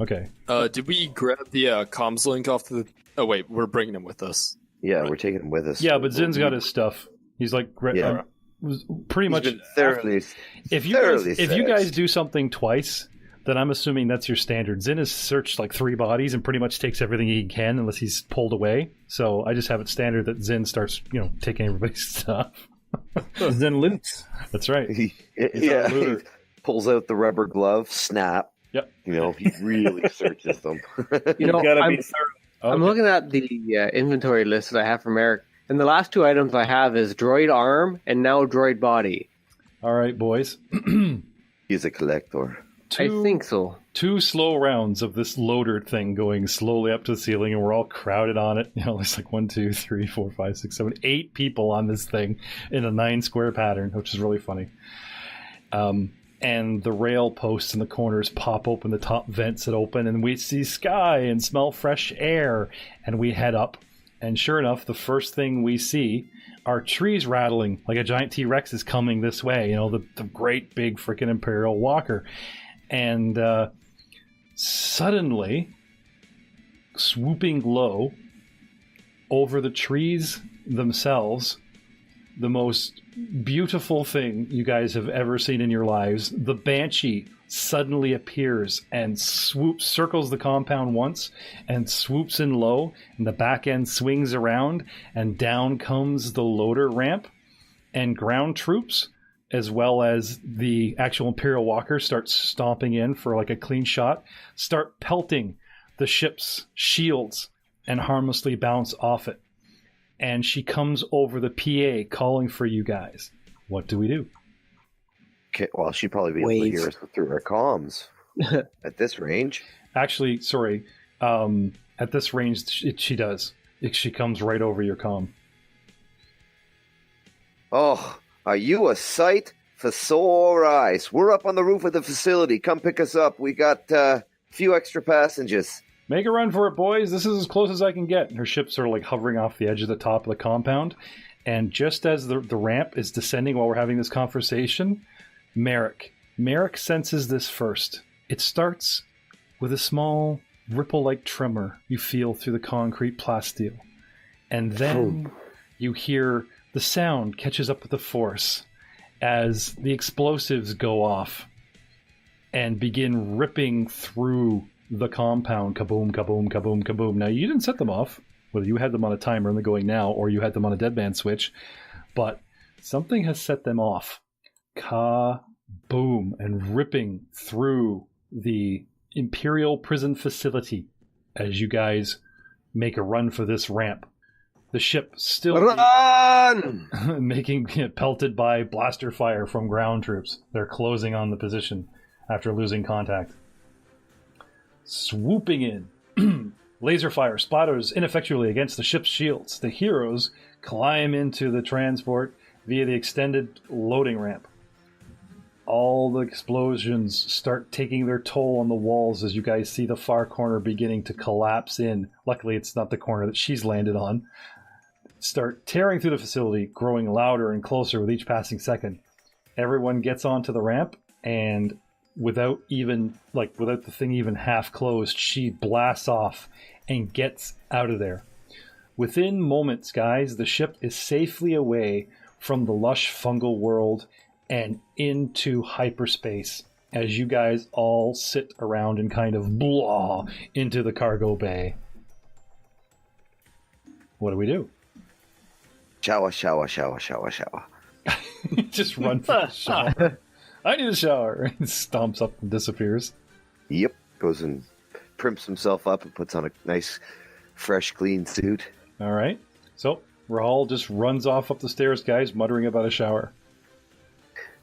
Okay. Did we grab the comms link off the... Oh, wait, we're bringing him with us. Yeah, we're taking him with us. Yeah, but Zin's got his stuff. He's like... pretty much... Thoroughly, if you guys do something twice... then I'm assuming that's your standard. Zin has searched like 3 bodies and pretty much takes everything he can unless he's pulled away. So I just have it standard that Zin starts, taking everybody's stuff. Zin loots. That's right. He pulls out the rubber glove, snap. Yep. He really searches them. I'm looking at the inventory list that I have from Eric, and the last 2 items I have is droid arm and now droid body. All right, boys. He's a collector. I think so. 2 slow rounds of this loader thing going slowly up to the ceiling, and we're all crowded on it. There's like 1, 2, 3, 4, 5, 6, 7, 8 people on this thing in a 9-square pattern, which is really funny. And the rail posts in the corners pop open, the top vents that open, and we see sky and smell fresh air, and we head up. And sure enough, the first thing we see are trees rattling like a giant T-Rex is coming this way. The great big freaking Imperial Walker. And suddenly, swooping low over the trees themselves, the most beautiful thing you guys have ever seen in your lives, the Banshee suddenly appears and circles the compound once and swoops in low, and the back end swings around, and down comes the loader ramp, and ground troops as well as the actual Imperial Walker starts stomping in for like a clean shot, start pelting the ship's shields and harmlessly bounce off it. And she comes over the PA calling for you guys. What do we do? Okay, well, she'd probably be able to hear us through her comms at this range. Actually, sorry. At this range, she does. She comes right over your comm. Oh, are you a sight for sore eyes? We're up on the roof of the facility. Come pick us up. We got a few extra passengers. Make a run for it, boys. This is as close as I can get. Her ship's sort of like hovering off the edge of the top of the compound. And just as the ramp is descending while we're having this conversation, Merrick senses this first. It starts with a small ripple-like tremor you feel through the concrete plasteel. And then you hear the sound catches up with the force as the explosives go off and begin ripping through the compound. Kaboom, kaboom, kaboom, kaboom. Now, you didn't set them off, whether you had them on a timer and they're going now, or you had them on a deadman switch, but something has set them off. Kaboom, and ripping through the Imperial prison facility as you guys make a run for this ramp. The ship still run! making pelted by blaster fire from ground troops. They're closing on the position after losing contact. Swooping in, laser fire splatters ineffectually against the ship's shields. The heroes climb into the transport via the extended loading ramp. All the explosions start taking their toll on the walls as you guys see the far corner beginning to collapse in. Luckily, it's not the corner that she's landed on. Start tearing through the facility, growing louder and closer with each passing second. Everyone gets onto the ramp, and without the thing even half closed, she blasts off and gets out of there. Within moments, guys, the ship is safely away from the lush fungal world and into hyperspace as you guys all sit around and kind of blah into the cargo bay. What do we do? Shower, shower, shower, shower, shower. Just run for the shower. I need a shower. He stomps up and disappears. Yep. Goes and primps himself up and puts on a nice, fresh, clean suit. All right. So Rahul just runs off up the stairs, guys, muttering about a shower.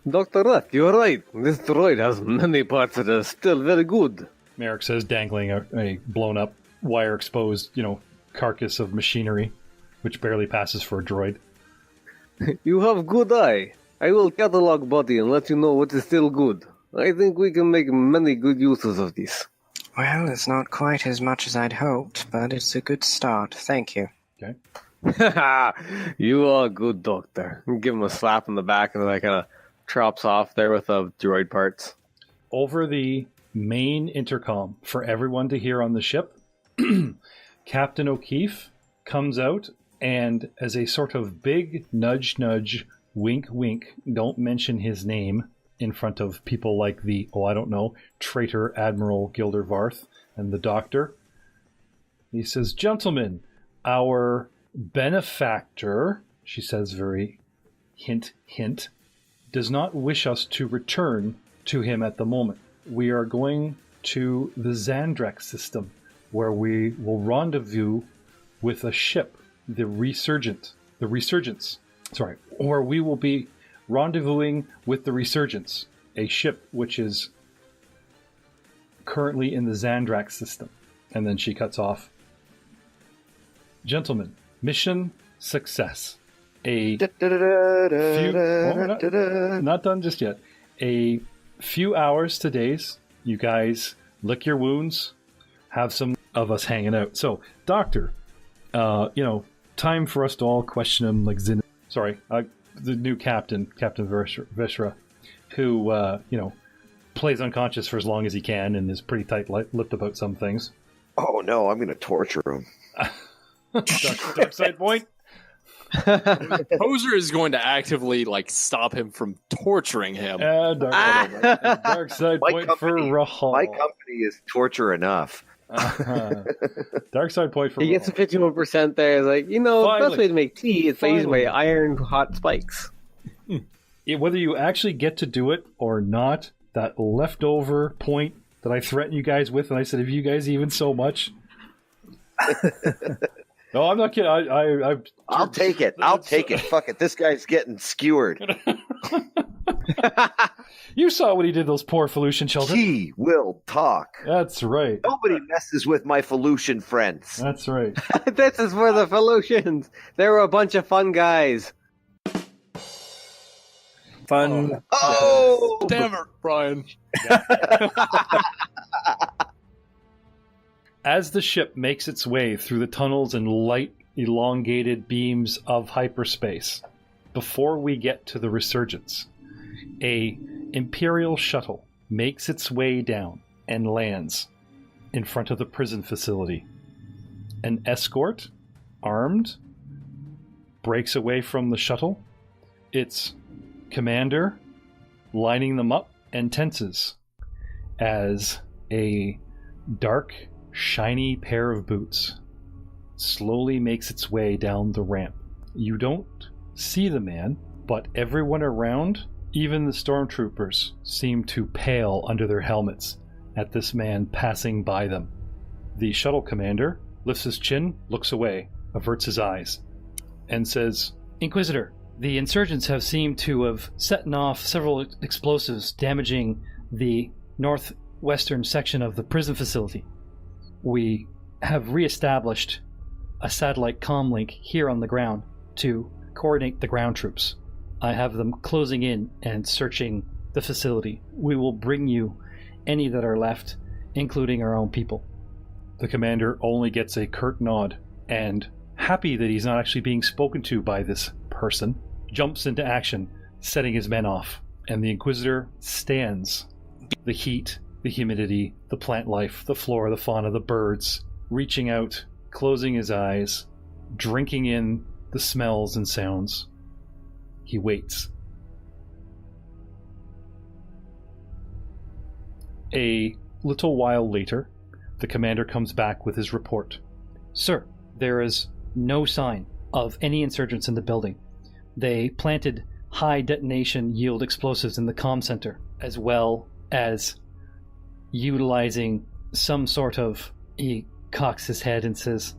Dr. Ruth, you're right. This droid has many parts that are still very good. Merrick says, dangling a blown-up, wire-exposed, carcass of machinery, which barely passes for a droid. You have good eye. I will catalog body and let you know what is still good. I think we can make many good uses of this. Well, it's not quite as much as I'd hoped, but it's a good start. Thank you. Okay. You are a good doctor. Give him a slap in the back and kind of trops off there with the droid parts. Over the main intercom for everyone to hear on the ship, Captain O'Keefe comes out and, as a sort of big nudge, wink, wink, don't mention his name in front of people like the, traitor Admiral Gilder Varth and the Doctor. He says, "Gentlemen, our benefactor," she says very hint, "does not wish us to return to him at the moment. We are going to the Xandrex system, where we will rendezvous with a ship, the Resurgence. Or we will be rendezvousing with the Resurgence, a ship which is currently in the Xandrex system." And then she cuts off. "Gentlemen, mission success. Not done just yet. A few hours to days, you guys lick your wounds, have some of us hanging out. So, Doctor, time for us to all question him like Zin. Sorry, the new captain, Captain Vishra, who, plays unconscious for as long as he can and is pretty tight-lipped about some things. Oh no, I'm going to torture him. Dark side point. Poser is going to actively stop him from torturing him. Dark side point for Rahul. My company is torture enough. Dark side point for He gets a 51% there. It's like, the best way to make tea is by using my iron hot spikes. Whether you actually get to do it or not, that leftover point that I threatened you guys with, and I said, "Have you guys even so much?" No, I'm not kidding. I'll take it. I'll take it. Fuck it. This guy's getting skewered. You saw what he did, those poor Felucian children. He will talk. That's right. Nobody messes with my Felucian friends. That's right. This is for the Felucians. They were a bunch of fun guys. Fun. Oh! Damn it, Brian. As the ship makes its way through the tunnels and light, elongated beams of hyperspace, before we get to the Resurgence, a Imperial shuttle makes its way down and lands in front of the prison facility. An escort, armed, breaks away from the shuttle. Its commander lining them up and tenses as a dark, shiny pair of boots slowly makes its way down the ramp. You don't see the man, but everyone around, even the stormtroopers, seem to pale under their helmets at this man passing by them. The shuttle commander lifts his chin, looks away, averts his eyes, and says, "Inquisitor, the insurgents have seemed to have set off several explosives damaging the northwestern section of the prison facility. We have re-established a satellite comm link here on the ground to coordinate the ground troops. I have them closing in and searching the facility. We will bring you any that are left, including our own people." The commander only gets a curt nod, and, happy that he's not actually being spoken to by this person, jumps into action, setting his men off, and the Inquisitor stands. The heat, the humidity, the plant life, the flora, the fauna, the birds, reaching out, closing his eyes, drinking in the smells and sounds. He waits. A little while later, the commander comes back with his report. "Sir, there is no sign of any insurgents in the building. They planted high detonation yield explosives in the comm center, as well as utilizing some sort of... He cocks his head and says,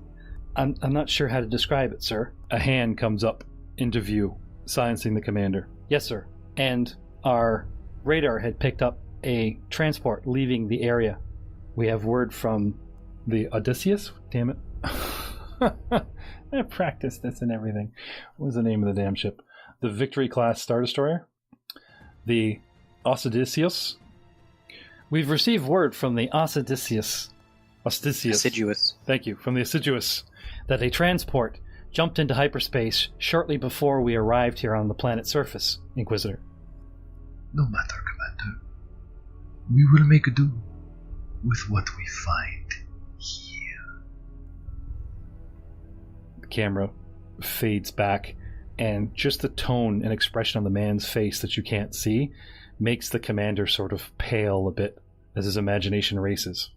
I'm not sure how to describe it, sir. A hand comes up into view, silencing the commander. Yes, sir. And our radar had picked up a transport leaving the area. We have word from the Odysseus? Damn it. I practiced this and everything. What was the name of the damn ship? The Victory-class Star Destroyer? The Odysseus? We've received word from the Odysseus. Assiduous. Thank you. From the Assiduous, that a transport jumped into hyperspace shortly before we arrived here on the planet's surface, Inquisitor. No matter, Commander. We will make do with what we find here. The camera fades back, and just the tone and expression on the man's face that you can't see makes the commander sort of pale a bit as his imagination races.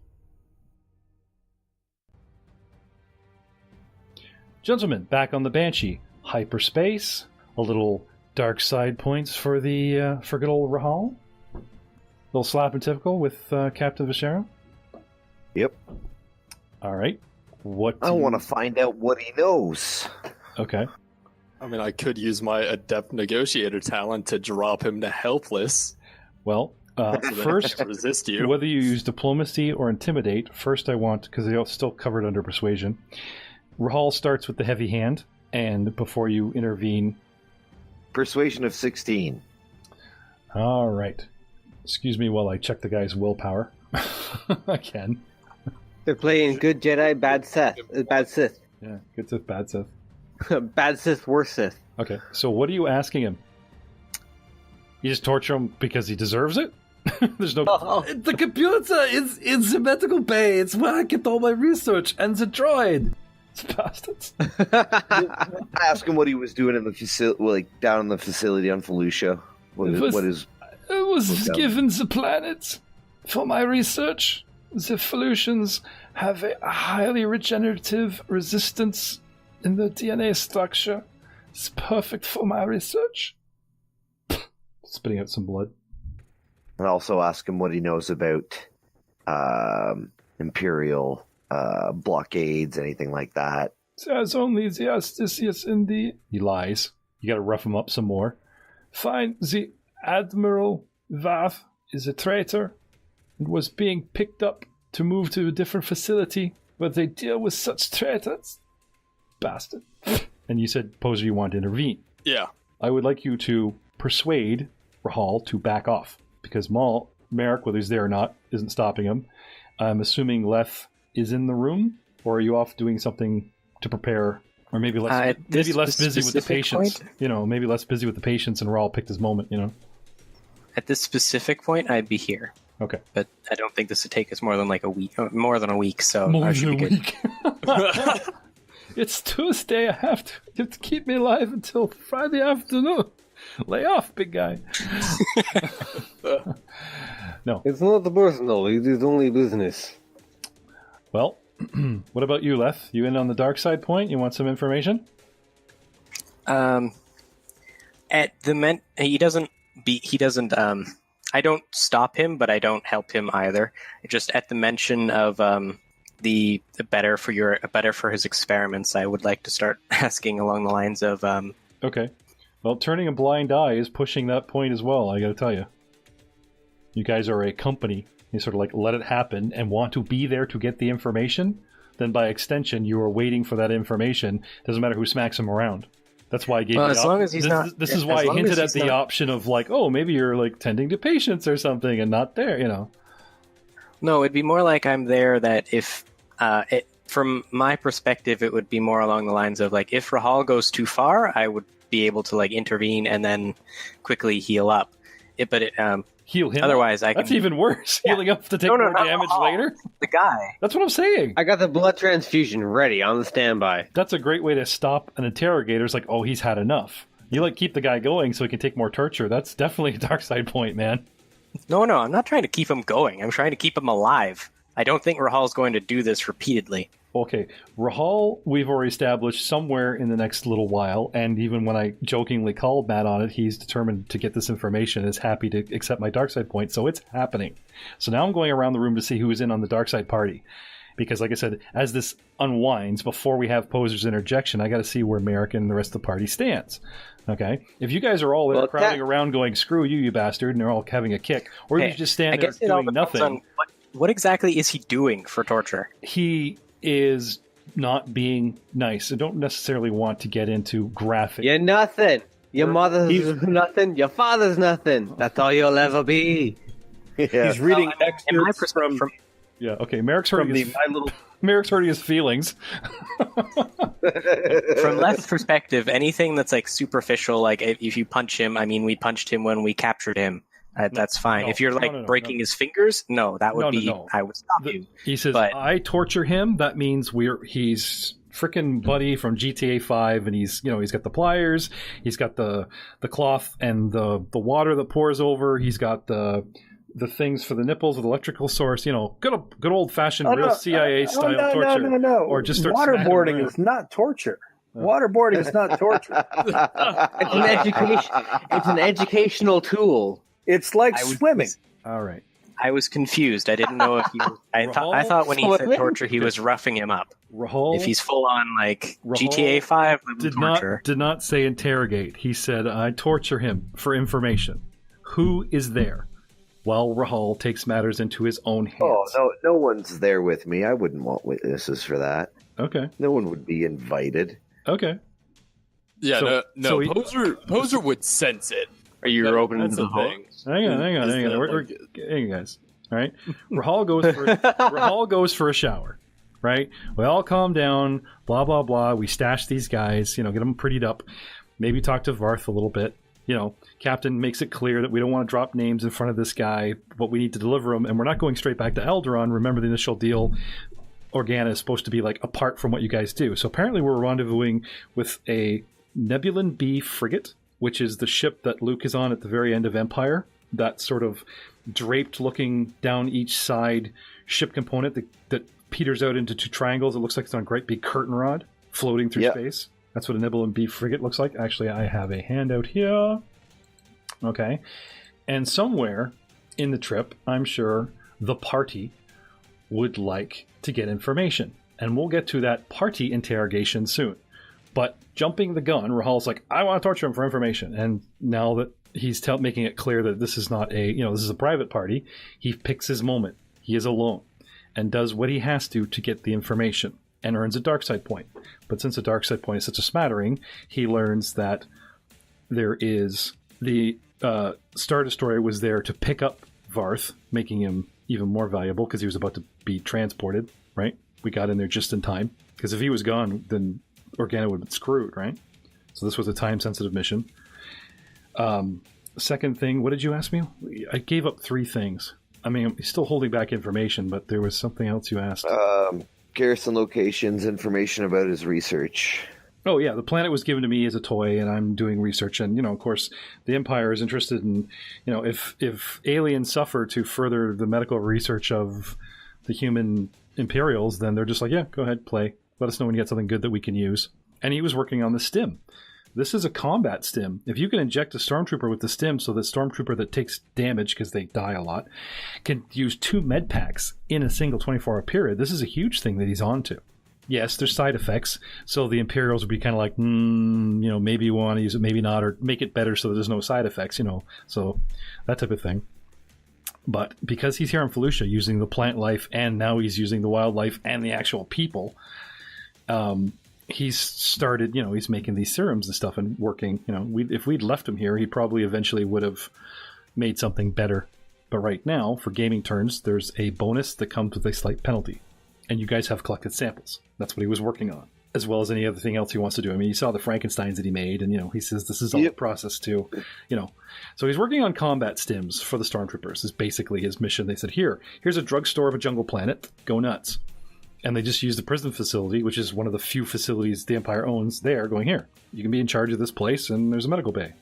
Gentlemen, back on the Banshee. Hyperspace. A little dark side points for the for good old Rahal. A little slap and typical with Captain Vishera. Yep. All right. I want to find out what he knows. Okay. I mean, I could use my adept negotiator talent to drop him to helpless. Well, first, resist you. Whether you use diplomacy or intimidate, first I want, because they're still covered under persuasion, Rahal starts with the heavy hand, and before you intervene... Persuasion of 16. All right. Excuse me while I check the guy's willpower. Again. They're playing good Jedi, bad Sith. Bad Sith. Yeah, good Sith, bad Sith. Bad Sith, worse Sith. Okay, so what are you asking him? You just torture him because he deserves it? There's no... The computer is the medical bay. It's where I get all my research. And the droid. Bastards. Ask him what he was doing in the facility, like down in the facility on Felucia. I was given the planet for my research. The Felucians have a highly regenerative resistance in the DNA structure. It's perfect for my research. Spitting out some blood. And also ask him what he knows about Imperial blockades, anything like that. There's only the Astisius in the... He lies. You gotta rough him up some more. Fine, the Admiral Vath is a traitor and was being picked up to move to a different facility where they deal with such traitors. Bastard. And you said, Poser, you want to intervene. Yeah. I would like you to persuade Rahal to back off, because Merrick, whether he's there or not, isn't stopping him. I'm assuming Leth is in the room, or are you off doing something to prepare, or maybe less busy with the patients? Point? You know, maybe less busy with the patients, and Rahal picked his moment. You know. At this specific point, I'd be here. Okay, but I don't think this would take us more than a week. So more I should than be a week. It's Tuesday. I have to keep me alive until Friday afternoon. Lay off, big guy. No, it's not personal. It is only business. Well, what about you, Leth? You in on the dark side point? You want some information? At the he doesn't. I don't stop him, but I don't help him either. Just at the mention of the better for his experiments, I would like to start asking along the lines of. Okay. Well, turning a blind eye is pushing that point as well, I gotta tell you. You guys are a company. You sort of like let it happen and want to be there to get the information. Then by extension, you are waiting for that information. Doesn't matter who smacks him around. That's why I gave you as long as he's not. This is why I hinted at the option of like, oh, maybe you're like tending to patients or something and not there, you know. No, it'd be more like I'm there that if... from my perspective, it would be more along the lines of like, if Rahal goes too far, I would be able to like intervene and then quickly heal up. Heal him? Otherwise, That's even worse. Yeah. Healing up to take more damage later? The guy. That's what I'm saying. I got the blood transfusion ready on the standby. That's a great way to stop an interrogator. It's like, oh, he's had enough. You like keep the guy going so he can take more torture. That's definitely a dark side point, man. No, I'm not trying to keep him going. I'm trying to keep him alive. I don't think Rahal's going to do this repeatedly. Okay, Rahal, we've already established somewhere in the next little while, and even when I jokingly called Matt on it, he's determined to get this information and is happy to accept my dark side point, so it's happening. So now I'm going around the room to see who is in on the dark side party. Because, like I said, as this unwinds, before we have Poser's interjection, I got to see where Merrick and the rest of the party stands. Okay? If you guys are all there crowding around going, screw you, you bastard, and they're all having a kick, or you just stand there doing nothing. What exactly is he doing for torture? He is not being nice. I don't necessarily want to get into graphic. You're nothing. Your mother's nothing. Your father's nothing. That's all you'll ever be. Yeah. He's reading excerpts from Yeah, okay. Merrick's hurting his feelings. From Left's perspective, anything that's like superficial, like if you punch him, I mean, we punched him when we captured him. That's fine. No, if you're like breaking his fingers, that would be. I would stop you. He says, I torture him. That means he's frickin' Buddy from GTA 5, and he's got the pliers, he's got the cloth and the water that pours over, he's got the things for the nipples with electrical source, good old fashioned real CIA style torture. No. Or just waterboarding is not torture. Waterboarding is not torture. It's an education. It's an educational tool. It's like swimming. All right. I was confused. I didn't know if he. I thought when he said torture, he was roughing him up. Rahal, if he's full on like Rahal GTA 5 torture. Did not say interrogate. He said I torture him for information. Who is there? While Rahal takes matters into his own hands. Oh, no one's there with me. I wouldn't want witnesses for that. Okay. No one would be invited. Okay. Yeah, Poser would sense it. Are you opening the thing? Hang on. We're hang on, guys. All right. Rahal goes for a shower. Right? We all calm down. Blah blah blah. We stash these guys. Get them prettied up. Maybe talk to Varth a little bit. Captain makes it clear that we don't want to drop names in front of this guy, but we need to deliver them, and we're not going straight back to Alderaan. Remember the initial deal. Organa is supposed to be like apart from what you guys do. So apparently we're rendezvousing with a Nebulan B frigate, which is the ship that Luke is on at the very end of Empire. That sort of draped looking down each side ship component that peters out into two triangles. It looks like it's on a great big curtain rod floating through space. That's what a Nebulan B frigate looks like. Actually, I have a handout here. Okay. And somewhere in the trip, I'm sure the party would like to get information. And we'll get to that party interrogation soon. But jumping the gun, Rahal's like, I want to torture him for information. And now that he's making it clear that this is not this is a private party, he picks his moment. He is alone and does what he has to get the information and earns a dark side point. But since a dark side point is such a smattering, he learns that there is the Star Destroyer was there to pick up Varth, making him even more valuable because he was about to be transported, right? We got in there just in time. Because if he was gone, then Organa would have been screwed, right? So this was a time-sensitive mission. Second thing, what did you ask me? I gave up 3 things. I mean, I'm still holding back information, but there was something else you asked. Garrison locations, information about his research. Oh, yeah, the planet was given to me as a toy, and I'm doing research. And, of course, the Empire is interested in, if aliens suffer to further the medical research of the human Imperials, then they're just like, yeah, go ahead, play. Let us know when you get something good that we can use. And he was working on the stim. This is a combat stim. If you can inject a stormtrooper with the stim so the stormtrooper that takes damage, because they die a lot, can use 2 med packs in a single 24-hour period, this is a huge thing that he's onto. Yes, there's side effects, so the Imperials would be kind of like, maybe you want to use it, maybe not, or make it better so that there's no side effects, so that type of thing. But because he's here on Felucia using the plant life, and now he's using the wildlife and the actual people, he's started, he's making these serums and stuff and working. If we'd left him here, he probably eventually would have made something better. But right now, for gaming turns, there's a bonus that comes with a slight penalty. And you guys have collected samples. That's what he was working on, as well as any other thing else he wants to do. I mean, you saw the Frankensteins that he made, and, he says this is all a process too, So he's working on combat stims for the Stormtroopers is basically his mission. They said, here's a drugstore of a jungle planet. Go nuts. And they just used the prison facility, which is one of the few facilities the Empire owns there, going, here, you can be in charge of this place, and there's a medical bay.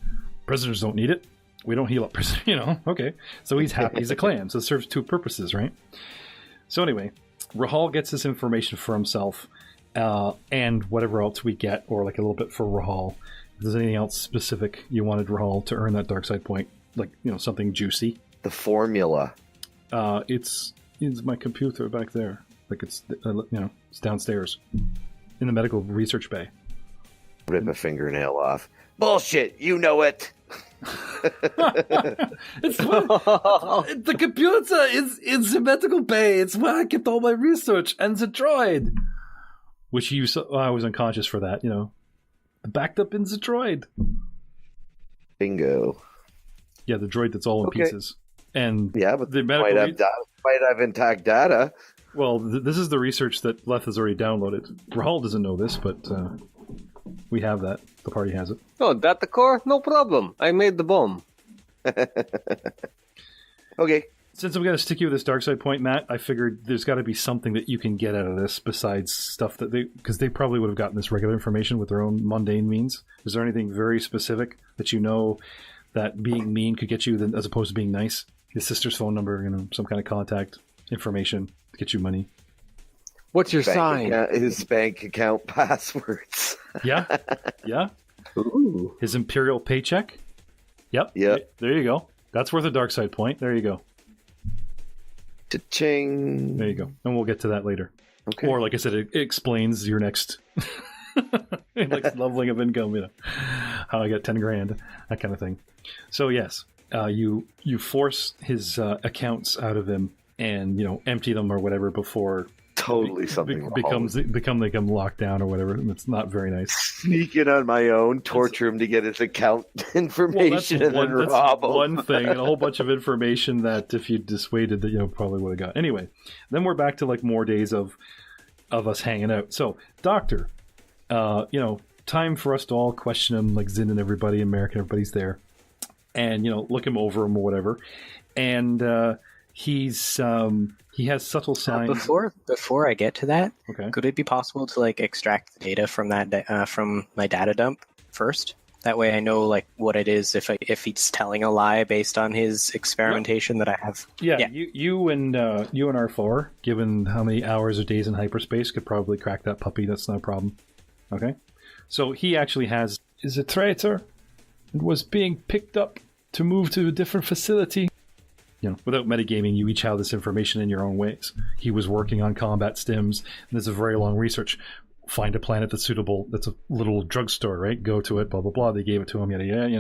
Prisoners don't need it. We don't heal up prisoners, okay. So he's happy. He's a clan, so it serves 2 purposes, right? So anyway, Rahal gets this information for himself, and whatever else we get, or like a little bit for Rahal. If there's anything else specific you wanted Rahal to earn that dark side point, like, something juicy. The formula. It's my computer back there. Like it's it's downstairs in the medical research bay. Rip a fingernail off. Bullshit, you know it. It's the computer is in the medical bay. It's where I kept all my research and the droid. Which I was unconscious for that, Backed up in the droid. Bingo. Yeah, the droid that's all in pieces. And but the medical might have intact data. Well, this is the research that Leth has already downloaded. Rahal doesn't know this, but we have that. The party has it. Oh, data core? No problem. I made the bomb. Okay. Since I'm going to stick you with this dark side point, Matt, I figured there's got to be something that you can get out of this besides stuff that because they probably would have gotten this regular information with their own mundane means. Is there anything very specific that that being mean could get you as opposed to being nice? His sister's phone number, some kind of contact information to get you money. What's your sign? His bank account passwords. Yeah. Ooh. His imperial paycheck. Yep. There you go. That's worth a dark side point. There you go. Cha-ching. There you go. And we'll get to that later. Okay. Or, like I said, it explains your next leveling of income, how I got 10 grand, that kind of thing. So, yes, you force his accounts out of him and, empty them or whatever before totally something become locked down or whatever. And it's not very nice. Sneak in on my own, torture him to get his account information, and then rob him. One thing, and a whole bunch of information that if you dissuaded, that probably would have got. Anyway, then we're back to more days of us hanging out. So, Doctor, time for us to all question him, like Zin and everybody, American, everybody's there, and look him over him or whatever, and he has subtle signs. Before I get to that, okay. Could it be possible to extract the data from that from my data dump first? That way, I know what it is if he's telling a lie based on his experimentation that I have. Yeah. You and R4, given how many hours or days in hyperspace, could probably crack that puppy. That's no problem. Okay, so he actually is a traitor and was being picked up to move to a different facility. Without metagaming, you each have this information in your own ways. He was working on combat stims, and there's a very long research. Find a planet that's suitable, that's a little drugstore, right? Go to it, blah, blah, blah. They gave it to him,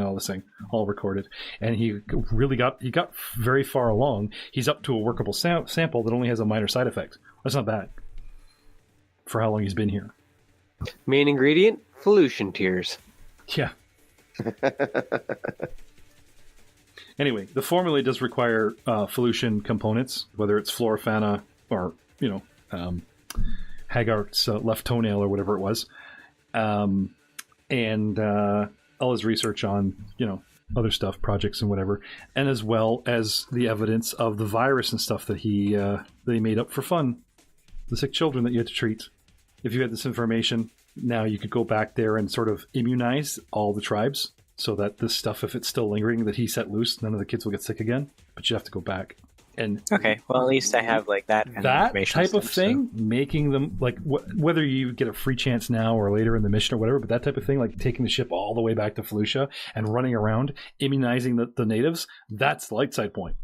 all this thing, all recorded. And he got very far along. He's up to a workable sample that only has a minor side effect. That's not bad for how long he's been here. Main ingredient, Felucian tears. Yeah. Anyway, the formula does require Felucian components, whether it's Florafana or, Haggart's left toenail or whatever it was. And all his research on, other stuff, projects and whatever. And as well as the evidence of the virus and stuff that he made up for fun. The sick children that you had to treat. If you had this information, now you could go back there and sort of immunize all the tribes. So that this stuff, if it's still lingering, that he set loose, none of the kids will get sick again. But you have to go back. And okay, well, at least I have that kind of information type of thing, so. Making them whether you get a free chance now or later in the mission or whatever, but that type of thing, like taking the ship all the way back to Felucia and running around immunizing the natives, that's the light side point,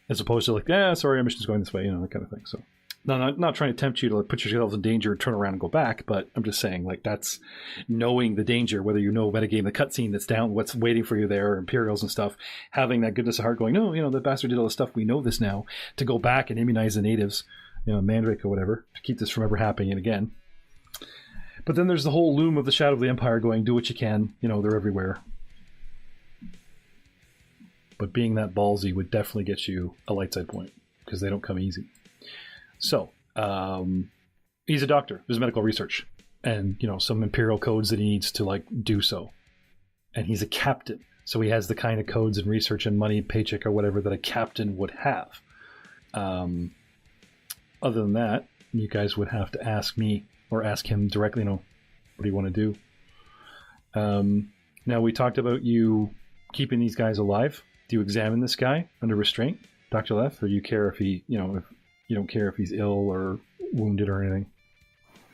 as opposed to sorry, our mission's going this way, that kind of thing. So, no, not trying to tempt you to put yourselves in danger and turn around and go back, but I'm just saying that's knowing the danger, whether you know metagame, the cutscene that's down, what's waiting for you there, Imperials and stuff, having that goodness of heart going, no, the bastard did all this stuff, we know this now, to go back and immunize the natives, Mandrake or whatever, to keep this from ever happening again. But then there's the whole loom of the Shadow of the Empire going, do what you can, they're everywhere. But being that ballsy would definitely get you a light side point, because they don't come easy. So, he's a doctor. There's medical research and, some imperial codes that he needs to, do so. And he's a captain. So he has the kind of codes and research and money, paycheck or whatever that a captain would have. Other than that, you guys would have to ask me or ask him directly, what do you want to do? Now, we talked about you keeping these guys alive. Do you examine this guy under restraint, Dr. Leth, or do you care if he, You don't care if he's ill or wounded or anything?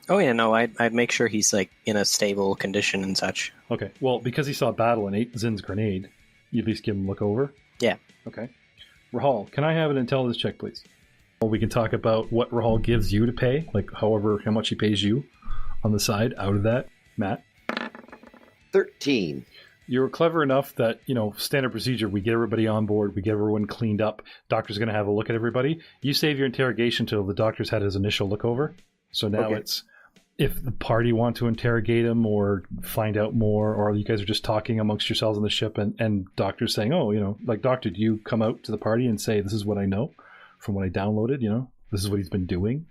Oh yeah, no, I'd make sure he's like in a stable condition and such. Okay, well, because he saw battle and ate Zin's grenade, you at least give him a look over? Yeah. Okay. Rahal, can I have an intelligence check, please? We can talk about what Rahal gives you to pay, like how much he pays you on the side out of that. Matt? 13. You were clever enough that, standard procedure, we get everybody on board, we get everyone cleaned up, doctor's going to have a look at everybody. You save your interrogation until the doctor's had his initial look over. So now it's, if the party want to interrogate him or find out more, or you guys are just talking amongst yourselves on the ship and doctor's saying, doctor, do you come out to the party and say, this is what I know from what I downloaded, this is what he's been doing?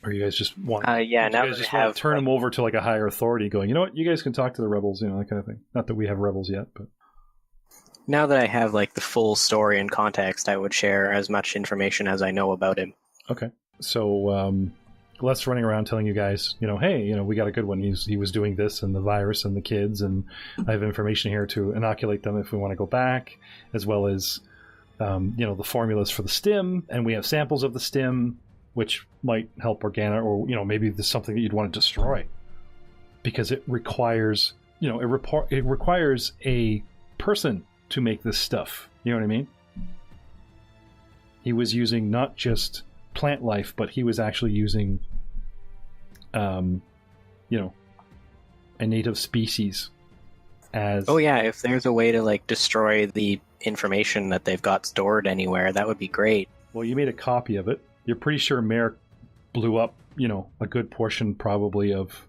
Or you guys just want, now that just I have, want to turn him over to like a higher authority going, you know what, you guys can talk to the rebels, that kind of thing. Not that we have rebels yet, but. Now that I have like the full story and context, I would share as much information as I know about him. Okay. So, Les running around telling you guys, hey, we got a good one. He was doing this and the virus and the kids, and I have information here to inoculate them if we want to go back, as well as, the formulas for the stim, and we have samples of the stim, which might help Organa, or, maybe there's something that you'd want to destroy, because it requires, it requires a person to make this stuff. You know what I mean? He was using not just plant life, but he was actually using a native species as... Oh yeah, if there's a way to like destroy the information that they've got stored anywhere, that would be great. Well, you made a copy of it. You're pretty sure Merrick blew up, a good portion probably of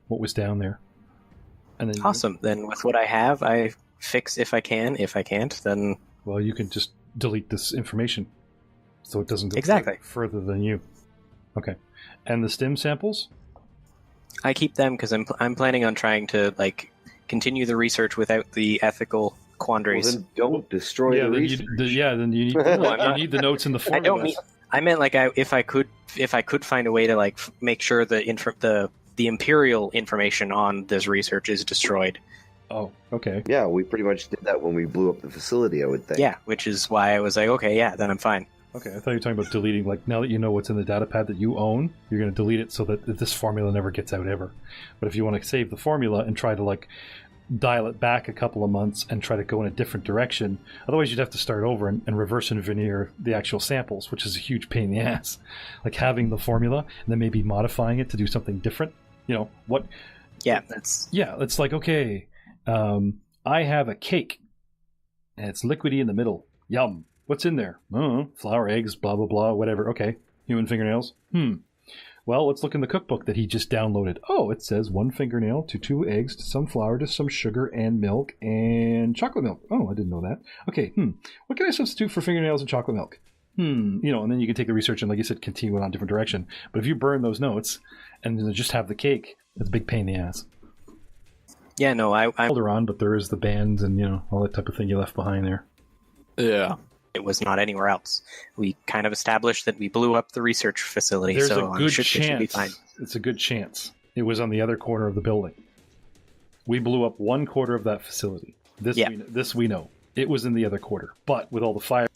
what was down there. And then awesome. Then with what I have, I fix if I can. If I can't, then... Well, you can just delete this information so it doesn't go further than you. Okay. And the stim samples? I keep them because I'm planning on trying to like continue the research without the ethical quandaries. Well, then don't destroy the research. Then you need, you need the notes in the formulas. I don't need... I meant like if I could find a way to like make sure the imperial information on this research is destroyed. Oh, okay. Yeah, we pretty much did that when we blew up the facility, I would think. Yeah, which is why I was like, okay, yeah, then I'm fine. Okay, I thought you were talking about deleting, like, now that you know what's in the datapad that you own, you're going to delete it so that this formula never gets out ever. But if you want to save the formula and try to, like, dial it back a couple of months and try to go in a different direction, otherwise you'd have to start over and reverse engineer the actual samples, which is a huge pain in the ass. Like, having the formula and then maybe modifying it to do something different. What... Yeah, that's... Yeah, it's like, okay, I have a cake, and it's liquidy in the middle. Yum. What's in there? Oh, flour, eggs, blah, blah, blah, whatever. Okay. Human fingernails? Well, let's look in the cookbook that he just downloaded. Oh, it says 1 fingernail to 2 eggs to some flour to some sugar and milk and chocolate milk. Oh, I didn't know that. Okay, what can I substitute for fingernails and chocolate milk? And then you can take the research and, like you said, continue it on a different direction. But if you burn those notes and then just have the cake, that's a big pain in the ass. Yeah, no, I'm older on, but there is the bands and, all that type of thing you left behind there. Yeah. It was not anywhere else. We kind of established that we blew up the research facility, There's so a good it should be fine. It's a good chance. It was on the other corner of the building. We blew up 1 quarter of that facility. This we know. It was in the other quarter. But with all the fire,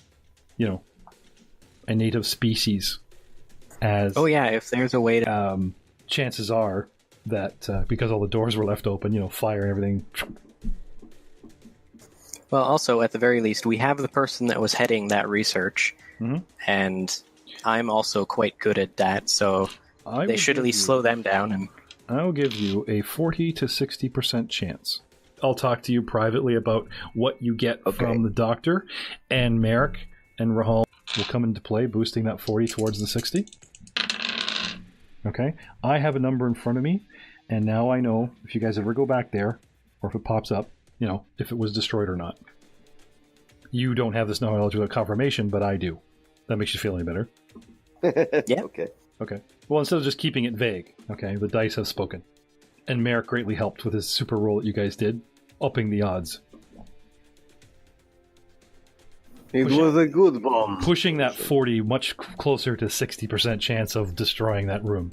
a native species as... Oh yeah, if there's a way to... chances are that because all the doors were left open, fire and everything... Well, also, at the very least, we have the person that was heading that research, and I'm also quite good at that, so they should at least slow them down. And I'll give you a 40 to 60% chance. I'll talk to you privately about what you get from the doctor, and Merrick and Rahal will come into play, boosting that 40 towards the 60. Okay? I have a number in front of me, and now I know if you guys ever go back there, or if it pops up, if it was destroyed or not. You don't have this knowledge without confirmation, but I do. That makes you feel any better? Yeah. Okay. Well, instead of just keeping it vague, the dice have spoken. And Merrick greatly helped with his super roll that you guys did, upping the odds. It was a good bomb. Pushing that 40 much closer to 60% chance of destroying that room.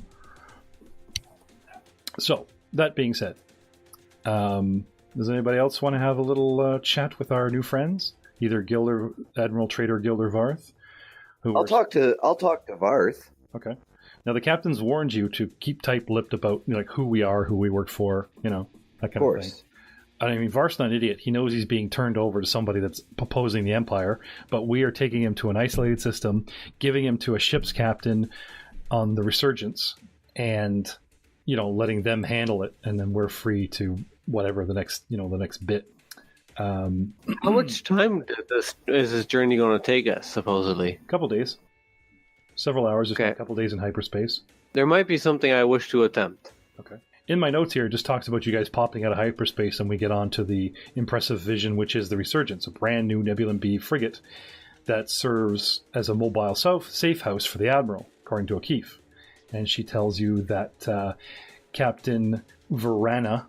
So, that being said, does anybody else want to have a little chat with our new friends? Either Admiral Trader Gilder Varth, I'll talk to Varth. Okay. Now the captain's warned you to keep tight-lipped about who we are, who we work for, that kind of thing. I mean, Varth's not an idiot. He knows he's being turned over to somebody that's opposing the Empire, but we are taking him to an isolated system, giving him to a ship's captain on the Resurgence, and letting them handle it, and then we're free to whatever the next bit. How much time is this journey going to take us? Supposedly, a couple days, several hours, just a couple days in hyperspace. There might be something I wish to attempt. Okay. In my notes here, it just talks about you guys popping out of hyperspace, and we get on to the impressive vision, which is the Resurgence, a brand new Nebulan B frigate that serves as a mobile safe house for the Admiral, according to O'Keefe. And she tells you that Captain Verana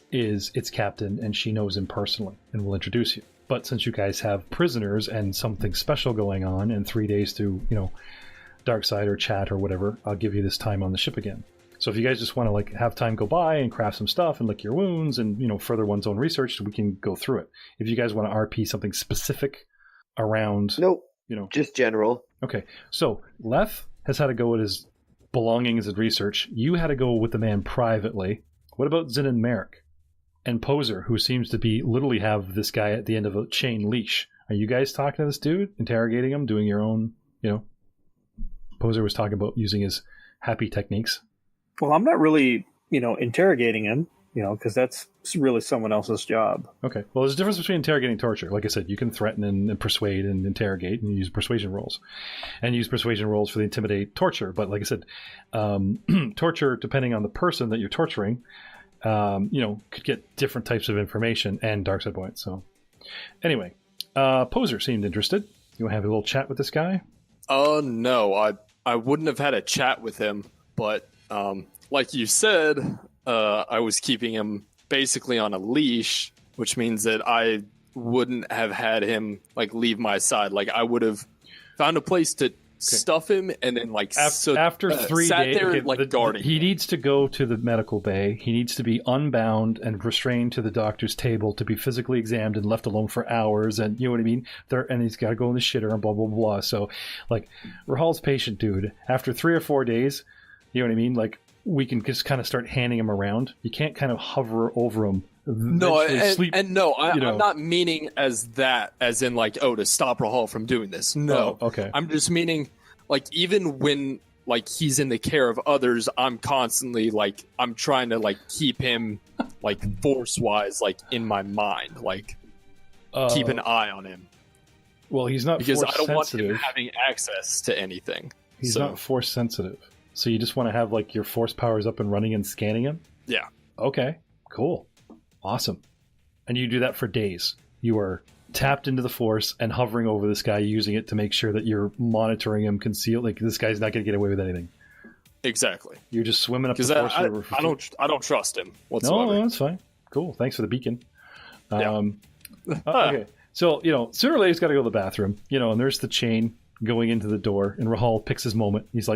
is its captain, and she knows him personally and will introduce you. But since you guys have prisoners and something special going on, and 3 days to, dark side or chat or whatever, I'll give you this time on the ship again. So if you guys just want to have time go by and craft some stuff and lick your wounds and further one's own research, we can go through it. If you guys want to RP something specific around, nope, just general. Okay, so Leth has had to go with his belongings and research. You had to go with the man privately. What about Zinn and Merrick and Poser, who seems to be literally have this guy at the end of a chain leash? Are you guys talking to this dude, interrogating him, doing your own? Poser was talking about using his happy techniques. Well, I'm not really, interrogating him, because that's really someone else's job. Okay. Well, there's a difference between interrogating and torture. Like I said, you can threaten and persuade and interrogate and use persuasion rolls. And use persuasion rolls for the intimidate torture. But like I said, torture, depending on the person that you're torturing, could get different types of information and dark side points. So anyway, Poser seemed interested. You want to have a little chat with this guy? No. I wouldn't have had a chat with him, but... like you said, I was keeping him basically on a leash, which means that I wouldn't have had him leave my side. I would have found a place to stuff him and then after 3 sat days, there guarding. He needs to go to the medical bay. He needs to be unbound and restrained to the doctor's table to be physically examined and left alone for hours. And you know what I mean? And he's got to go in the shitter and blah blah blah. So, Rahal's patient dude. After 3 or 4 days. You know what I mean? We can just kind of start handing him around. You can't kind of hover over him. No, I'm not meaning as that, as in to stop Rahal from doing this. No. Oh, okay. I'm just meaning, even when, he's in the care of others, I'm constantly, I'm trying to, keep him, force-wise, in my mind. Keep an eye on him. Well, he's not because force I don't sensitive. want him having access to anything. He's not force sensitive. So you just want to have your force powers up and running and scanning him? Yeah. Okay. Cool. Awesome. And you do that for days. You are tapped into the force and hovering over this guy, using it to make sure that you're monitoring him, concealed. This guy's not going to get away with anything. Exactly. You're just swimming up the force river. I don't trust him whatsoever. No, that's fine. Cool. Thanks for the beacon. Okay. So, sooner or later he's got to go to the bathroom, and there's the chain going into the door, and Rahal picks his moment. He's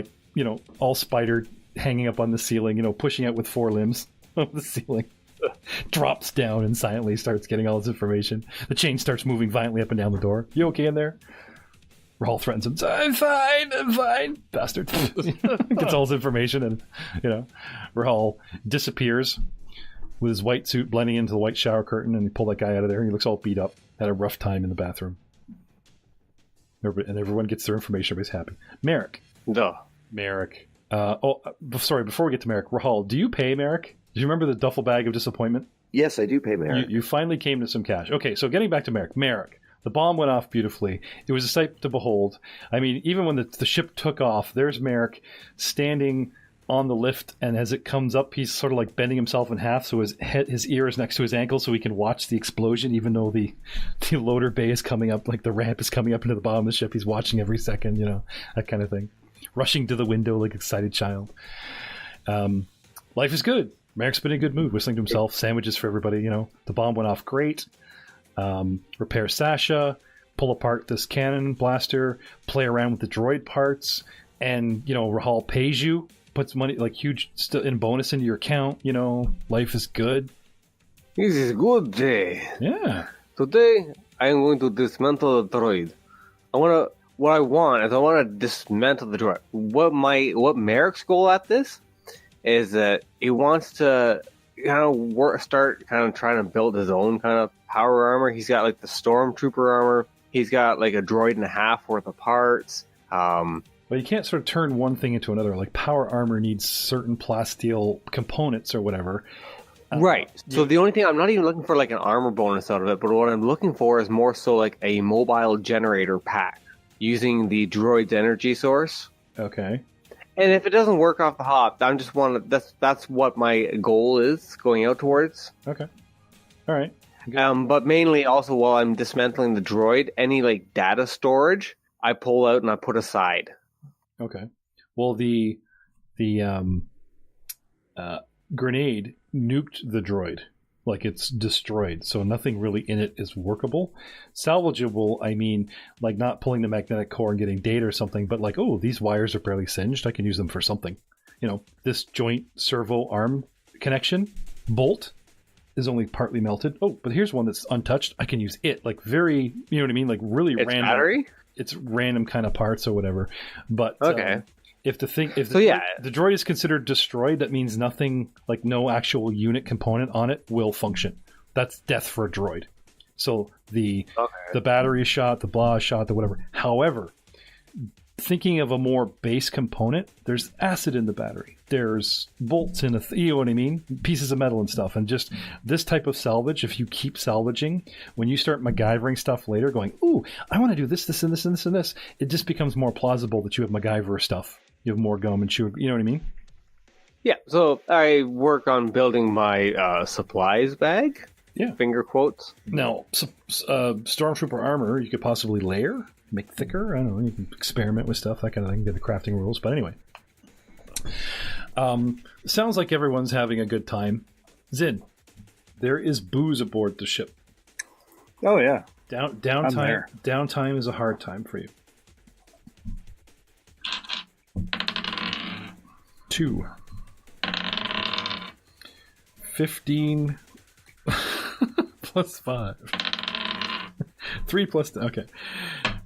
all spidered, hanging up on the ceiling, pushing out with 4 limbs of the ceiling. Drops down and silently starts getting all his information. The chain starts moving violently up and down the door. You okay in there? Rahal threatens him. I'm fine. Bastard. Gets all his information and, Rahal disappears with his white suit blending into the white shower curtain, and he pulled that guy out of there. He looks all beat up. Had a rough time in the bathroom. And everyone gets their information. Everybody's happy. Merrick. Duh. Merrick. Sorry, before we get to Merrick, Rahal, do you pay Merrick? Do you remember the duffel bag of disappointment? Yes, I do pay Merrick. You finally came to some cash. Okay, so getting back to Merrick. Merrick, the bomb went off beautifully. It was a sight to behold. I mean, even when the ship took off, there's Merrick standing on the lift, and as it comes up, he's sort of bending himself in half, so his ear is next to his ankle, so he can watch the explosion, even though the loader bay is coming up, the ramp is coming up into the bottom of the ship. He's watching every second, that kind of thing. Rushing to the window like an excited child. Life is good. Merrick's been in a good mood, whistling to himself, sandwiches for everybody, The bomb went off great. Repair Sasha, pull apart this cannon blaster, play around with the droid parts, and, Rahal pays you, puts money, huge in bonus into your account, life is good. This is good day. Yeah. Today, I am going to dismantle the droid. I want to what I want is I want to dismantle the droid. What Merrick's goal at this is that he wants to kind of start kind of trying to build his own kind of power armor. He's got like the Stormtrooper armor. He's got like a droid and a half worth of parts. Well, you can't sort of turn one thing into another. Like power armor needs certain plasteel components or whatever. Right. So the only thing, I'm not even looking for like an armor bonus out of it, but what I'm looking for is more so like a mobile generator pack using the droid's energy source. Okay. And if it doesn't work off the hop, I'm just that's what my goal is going out towards. Okay. All right. But mainly also while I'm dismantling the droid, any like data storage I pull out and I put aside. Okay. Well, the grenade nuked the droid. Like it's destroyed, so nothing really in it is workable. Salvageable, I mean, like not pulling the magnetic core and getting data or something, but like, oh, these wires are barely singed. I can use them for something. You know, this joint servo arm connection bolt is only partly melted. Oh, but here's one that's untouched. I can use it. Like very, you know what I mean? Like really it's random. Battery? It's random kind of parts or whatever. But okay. If the droid is considered destroyed, that means nothing, like no actual unit component on it will function. That's death for a droid. So the battery is shot, the blah is shot, the whatever. However, thinking of a more base component, there's acid in the battery. There's bolts in you know what I mean? Pieces of metal and stuff. And just this type of salvage, if you keep salvaging, when you start MacGyvering stuff later, going, ooh, I want to do this, this, and this, and this, and this, it just becomes more plausible that you have MacGyver stuff. You have more gum and chew. You know what I mean? Yeah. So I work on building my supplies bag. Yeah. Finger quotes. Now, Stormtrooper armor, you could possibly layer, make thicker. I don't know. You can experiment with stuff, that kind of thing. Get the crafting rules. But anyway. Sounds like everyone's having a good time. Zin, there is booze aboard the ship. Oh, yeah. Downtime is a hard time for you. 2. 15 plus 5. 3 plus... Okay.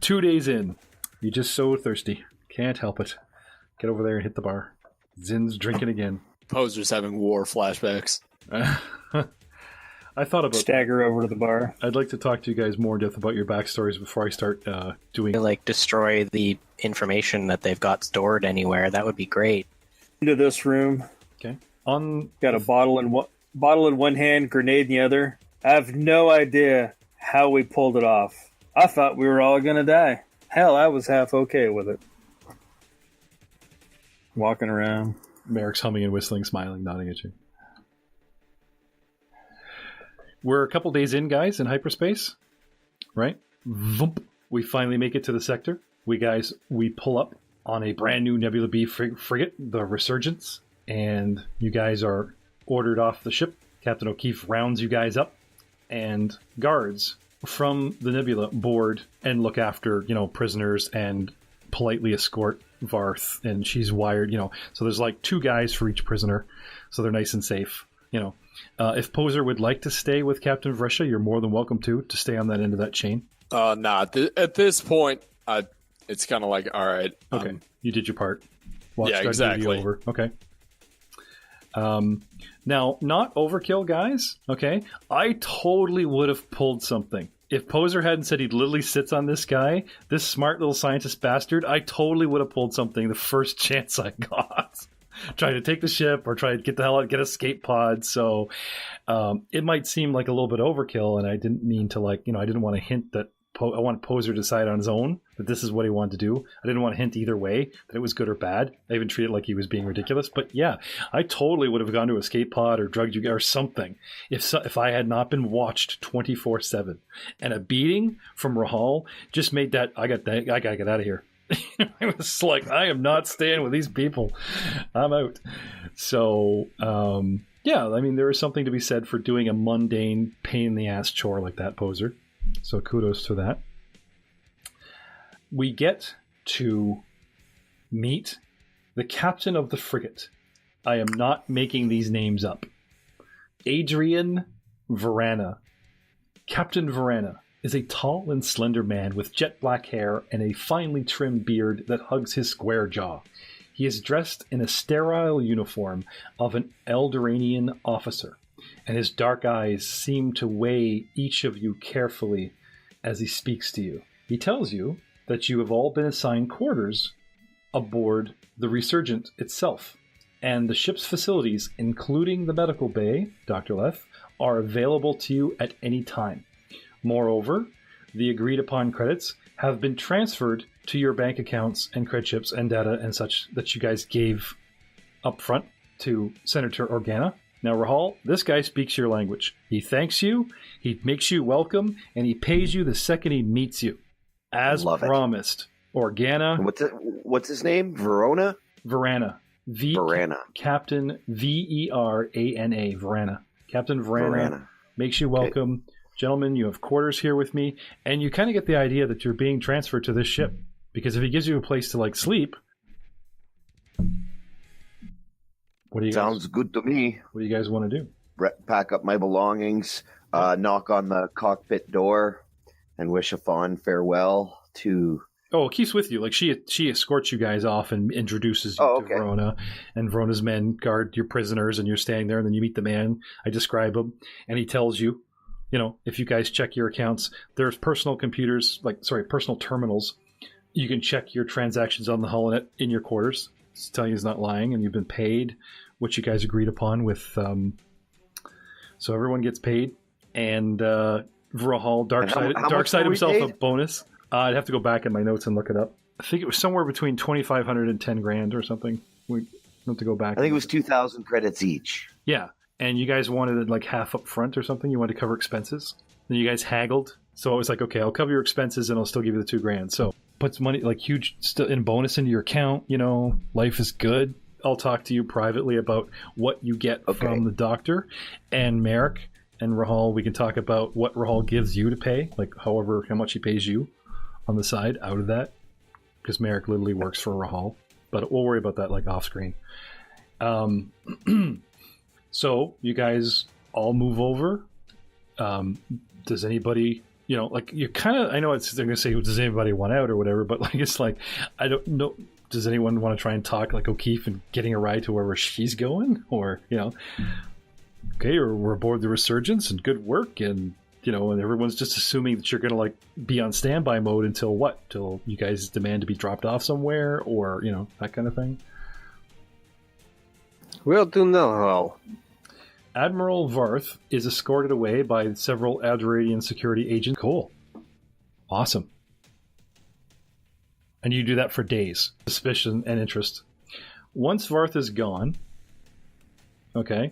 2 days in. You're just so thirsty. Can't help it. Get over there and hit the bar. Zin's drinking again. Poser's having war flashbacks. I thought about... Stagger over to the bar. I'd like to talk to you guys more in depth about your backstories before I start doing... Like, destroy the information that they've got stored anywhere. That would be great. Into this room. Okay. Got a bottle in one hand, grenade in the other. I have no idea how we pulled it off. I thought we were all gonna die. Hell, I was half okay with it. Walking around. Merrick's humming and whistling, smiling, nodding at you. We're a couple days in, guys, in hyperspace. Right? Vump. We finally make it to the sector. We pull up on a brand new Nebula B frigate, the Resurgence, and you guys are ordered off the ship. Captain O'Keefe rounds you guys up, and guards from the Nebula board and look after, prisoners and politely escort Varth, and she's wired, so there's like 2 guys for each prisoner, so they're nice and safe, If Poser would like to stay with Captain Vresha, you're more than welcome to stay on that end of that chain. Nah, at this point, it's kind of like, all right. Okay, you did your part. Yeah, exactly. Over. Okay. Now, not overkill, guys. Okay, I totally would have pulled something. If Poser hadn't said he literally sits on this guy, this smart little scientist bastard, I totally would have pulled something the first chance I got. Trying to take the ship or try to get the hell out, get escape pod. So it might seem like a little bit overkill, and I didn't mean to I didn't want to hint that I want Poser to decide on his own that this is what he wanted to do. I didn't want to hint either way that it was good or bad. I even treated it like he was being ridiculous. But yeah, I totally would have gone to escape pod or drugged you or something if I had not been watched 24/7. And a beating from Rahal just made that I gotta get out of here. I was like, I am not staying with these people. I'm out. So yeah, I mean, there is something to be said for doing a mundane pain in the ass chore like that, Poser. So kudos to that. We get to meet the captain of the frigate. I am not making these names up. Adrian Verana. Captain Verana. is a tall and slender man with jet black hair and a finely trimmed beard that hugs his square jaw. He is dressed in a sterile uniform of an Eldoranian officer, and his dark eyes seem to weigh each of you carefully as he speaks to you. He tells you that you have all been assigned quarters aboard the Resurgent itself, and the ship's facilities, including the medical bay, Dr. Leff, are available to you at any time. Moreover, the agreed-upon credits have been transferred to your bank accounts and cred chips and data and such that you guys gave up front to Senator Organa. Now, Rahal, this guy speaks your language. He thanks you, he makes you welcome, and he pays you the second he meets you. As promised, Organa... What's his name? Verana? Verana. Verana. Captain Verana. Verana. Captain Verana makes you welcome. Okay. Gentlemen, you have quarters here with me, and you kind of get the idea that you're being transferred to this ship, because if he gives you a place to sleep, what do you Sounds good to me. What do you guys want to do? Pack up my belongings, knock on the cockpit door, and wish a fond farewell to... Oh, Keith's with you. She escorts you guys off and introduces you to Verona, and Verona's men guard your prisoners, and you're staying there, and then you meet the man. I describe him, and he tells you, if you guys check your accounts, there's personal personal terminals. You can check your transactions on the hull in your quarters. It's telling you he's not lying, and you've been paid what you guys agreed upon with. So everyone gets paid, and Vrahal dark side himself a bonus. I'd have to go back in my notes and look it up. I think it was somewhere between 2,500 and 10 grand or something. We have to go back. I think it was 2,000 credits each. Yeah. And you guys wanted it half up front or something. You wanted to cover expenses. Then you guys haggled. So I was like, okay, I'll cover your expenses and I'll still give you the 2 grand. So puts money huge in bonus into your account. Life is good. I'll talk to you privately about what you get from the doctor. And Merrick and Rahal, we can talk about what Rahal gives you to pay, how much he pays you on the side out of that, because Merrick literally works for Rahal, but we'll worry about that off screen. So you guys all move over. Does anybody, you kind of, I know they're going to say, does anybody want out or whatever, but I don't know. Does anyone want to try and talk O'Keefe and getting a ride to wherever she's going? Or, okay, or we're aboard the Resurgence and good work, and and everyone's just assuming that you're going to be on standby mode until what? Till you guys demand to be dropped off somewhere, or that kind of thing. We'll do no. Admiral Varth is escorted away by several Aduradian security agents. Cool, awesome. And you do that for days. Suspicion and interest. Once Varth is gone, okay,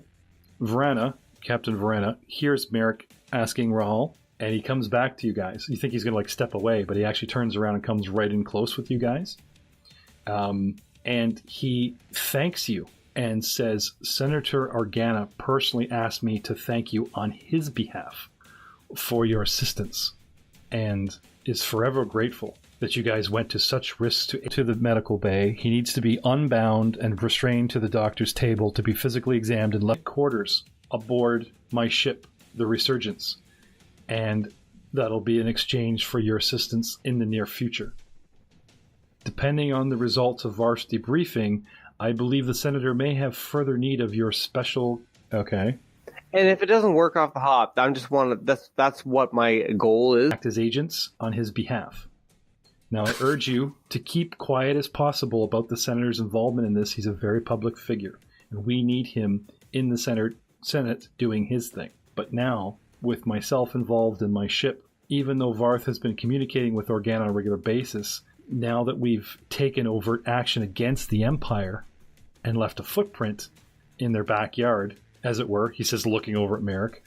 Captain Verana hears Merrick asking Rahal, and he comes back to you guys. You think he's going to step away, but he actually turns around and comes right in close with you guys. And he thanks you and says, Senator Organa personally asked me to thank you on his behalf for your assistance, and is forever grateful that you guys went to such risks to the medical bay. He needs to be unbound and restrained to the doctor's table to be physically examined and left quarters aboard my ship, the Resurgence, and that'll be in exchange for your assistance in the near future. Depending on the results of Varth's debriefing, I believe the Senator may have further need of your special... Okay. And if it doesn't work off the hop, I just want to... That's what my goal is. Act as agents on his behalf. Now, I urge you to keep quiet as possible about the Senator's involvement in this. He's a very public figure, and we need him in the Senate doing his thing. But now, with myself involved in my ship, even though Varth has been communicating with Organa on a regular basis, now that we've taken overt action against the Empire and left a footprint in their backyard, as it were, he says, looking over at Merrick.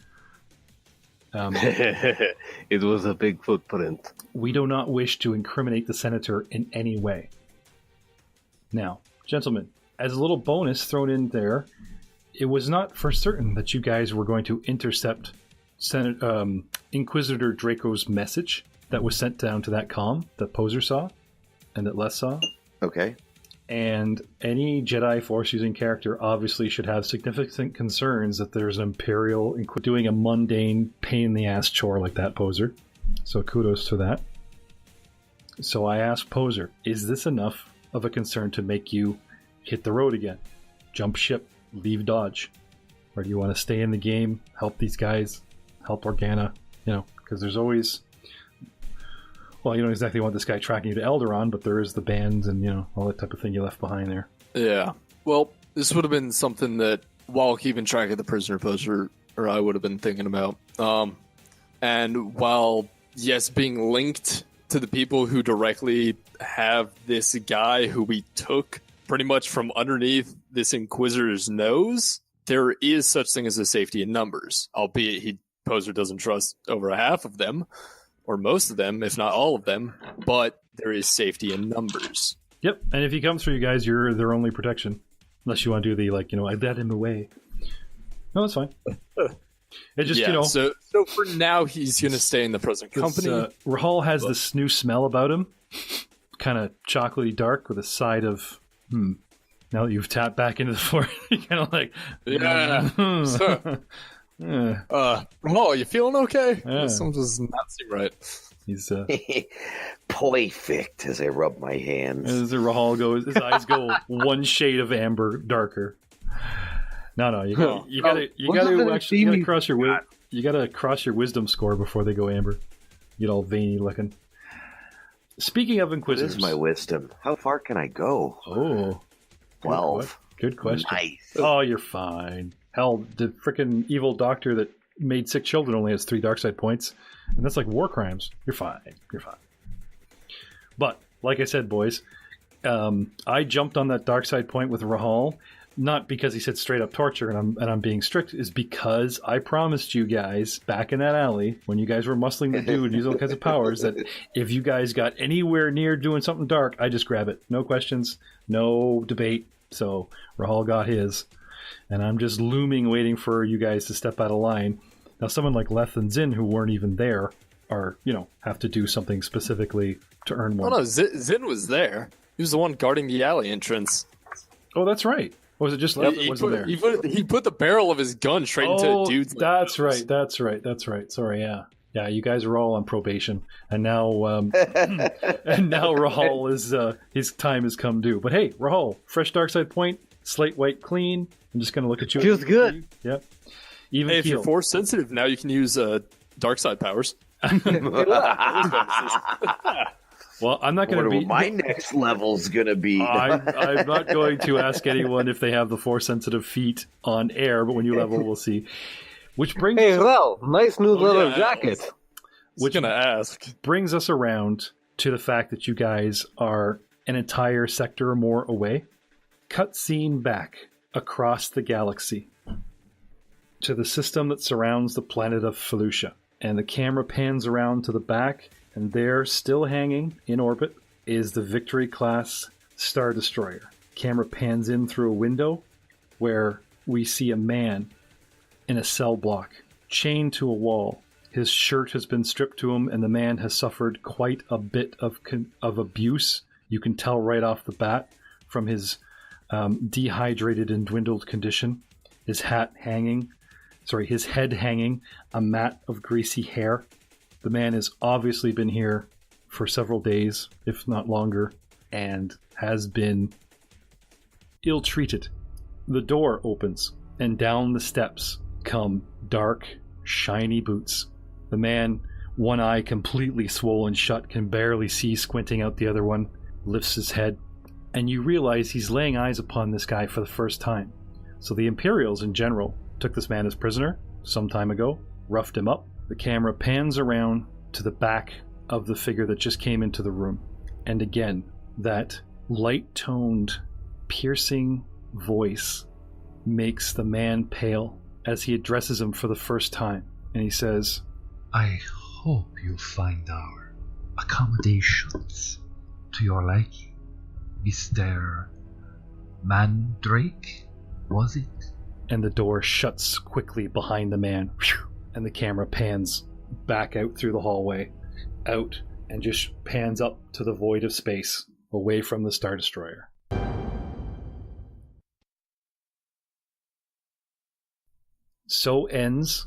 It was a big footprint. We do not wish to incriminate the Senator in any way. Now, gentlemen, as a little bonus thrown in there, it was not for certain that you guys were going to intercept Inquisitor Draco's message that was sent down to that comm that Poser saw and that Les saw. Okay. And any Jedi Force-using character obviously should have significant concerns that there's an Imperial doing a mundane, pain-in-the-ass chore like that, Poser. So kudos to that. So I asked Poser, is this enough of a concern to make you hit the road again? Jump ship, leave Dodge? Or do you want to stay in the game, help these guys, help Organa? Because there's always... Well, you don't exactly want this guy tracking you to Elderon, but there is the bands and, all that type of thing you left behind there. Yeah. Well, this would have been something that, while keeping track of the prisoner Poser, or I would have been thinking about. And while, yes, being linked to the people who directly have this guy who we took pretty much from underneath this Inquisitor's nose, there is such thing as a safety in numbers, albeit Poser doesn't trust over half of them, or most of them, if not all of them, but there is safety in numbers. Yep, and if he comes for you guys, you're their only protection. Unless you want to do the, I led him away. No, that's fine. It just, So for now, he's going to stay in the present company. Rahal has this new smell about him. Kind of chocolatey dark with a side of, now that you've tapped back into the floor, you kind of like... Yeah. Rahal, you feeling okay? Yeah. Something does not seem right. He's perfect as I rub my hands. As Rahal goes, his eyes go one shade of amber darker. No, you gotta cross your wisdom score before they go amber. You get all veiny looking. Speaking of Inquisitors, what is my wisdom? How far can I go? Oh, 12. Good question. Nice. Oh, you're fine. Hell, the freaking evil doctor that made sick children only has 3 dark side points, and that's like war crimes. You're fine. But like I said, boys, I jumped on that dark side point with Rahal, not because he said straight up torture and I'm being strict, is because I promised you guys back in that alley when you guys were muscling the dude and using all kinds of powers that if you guys got anywhere near doing something dark, I just grab it. No questions, no debate. So Rahal got his. And I'm just looming, waiting for you guys to step out of line. Now, someone like Leth and Zin, who weren't even there, are, have to do something specifically to earn one. Oh, no, Zin was there. He was the one guarding the alley entrance. Oh, that's right. Or was it just Leth that wasn't there? He put the barrel of his gun straight into a dude's That's right. Sorry, yeah. Yeah, you guys are all on probation. And now Rahal is, his time has come due. But hey, Rahal, fresh dark side point, slate white clean. I'm just going to look at you. Feels good. Yep. Even if you're force sensitive, now you can use dark side powers. Well, I'm not going to be... My next level's going to be... I'm not going to ask anyone if they have the force sensitive feat on air, but when you level, we'll see. Which brings... Hey, well, nice new leather jacket. Which going to ask. Brings us around to the fact that you guys are an entire sector or more away. Cutscene back across the galaxy to the system that surrounds the planet of Felucia. And the camera pans around to the back, and there, still hanging in orbit, is the Victory-class Star Destroyer. Camera pans in through a window where we see a man in a cell block, chained to a wall. His shirt has been stripped to him, and the man has suffered quite a bit of abuse. You can tell right off the bat from his dehydrated and dwindled condition. His head hanging, a mat of greasy hair. The man has obviously been here for several days, if not longer, and has been ill-treated. The door opens, and down the steps come dark, shiny boots. The man, one eye completely swollen shut, can barely see squinting out the other one, lifts his head, and you realize he's laying eyes upon this guy for the first time. So the Imperials in general took this man as prisoner some time ago, roughed him up. The camera pans around to the back of the figure that just came into the room. And again, that light-toned, piercing voice makes the man pale as he addresses him for the first time. And he says, I hope you'll find our accommodations to your liking. Mr. Mandrake, was it? And the door shuts quickly behind the man. And the camera pans back out through the hallway, out, and just pans up to the void of space, away from the Star Destroyer. So ends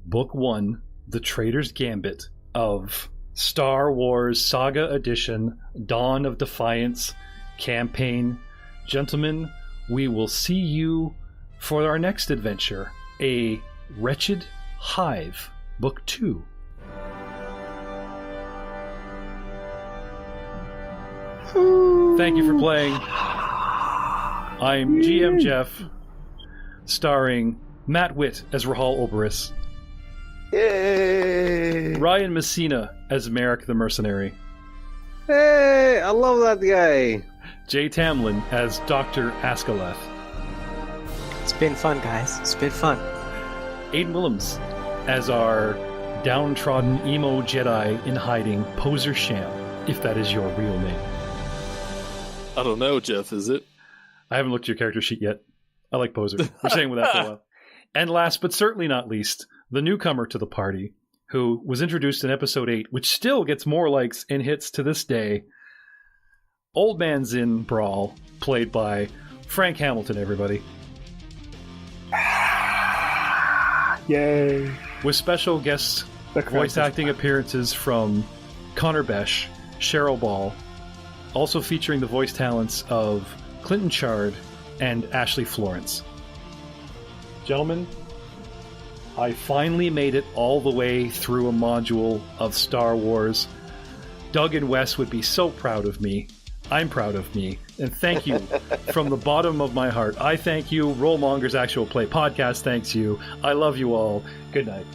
Book 1, The Traitor's Gambit, of Star Wars Saga Edition Dawn of Defiance campaign. Gentlemen, we will see you for our next adventure, A Wretched Hive, Book 2. Thank you for playing. I'm GM Jeff, starring Matt Witt as Rahal Oberys. Yay! Ryan Messina as Merrick the Mercenary. Hey, I love that guy. Jay Tamlin as Dr. Askaleth. It's been fun, guys. It's been fun. Aiden Willems as our downtrodden emo Jedi in hiding, Poser Sham, if that is your real name. I don't know, Jeff, is it? I haven't looked at your character sheet yet. I like Poser. We're staying with that for a while. And last but certainly not least, the newcomer to the party, who was introduced in episode 8, which still gets more likes and hits to this day. Old Man Zin Brawl, played by Frank Hamilton, everybody. Yay. With special guest voice acting appearances from Connor Besh, Cheryl Ball, also featuring the voice talents of Clinton Chard and Ashley Florence. Gentlemen, I finally made it all the way through a module of Star Wars. Doug and Wes would be so proud of me. I'm proud of me. And thank you from the bottom of my heart. I thank you. Rollmonger's Actual Play Podcast thanks you. I love you all. Good night.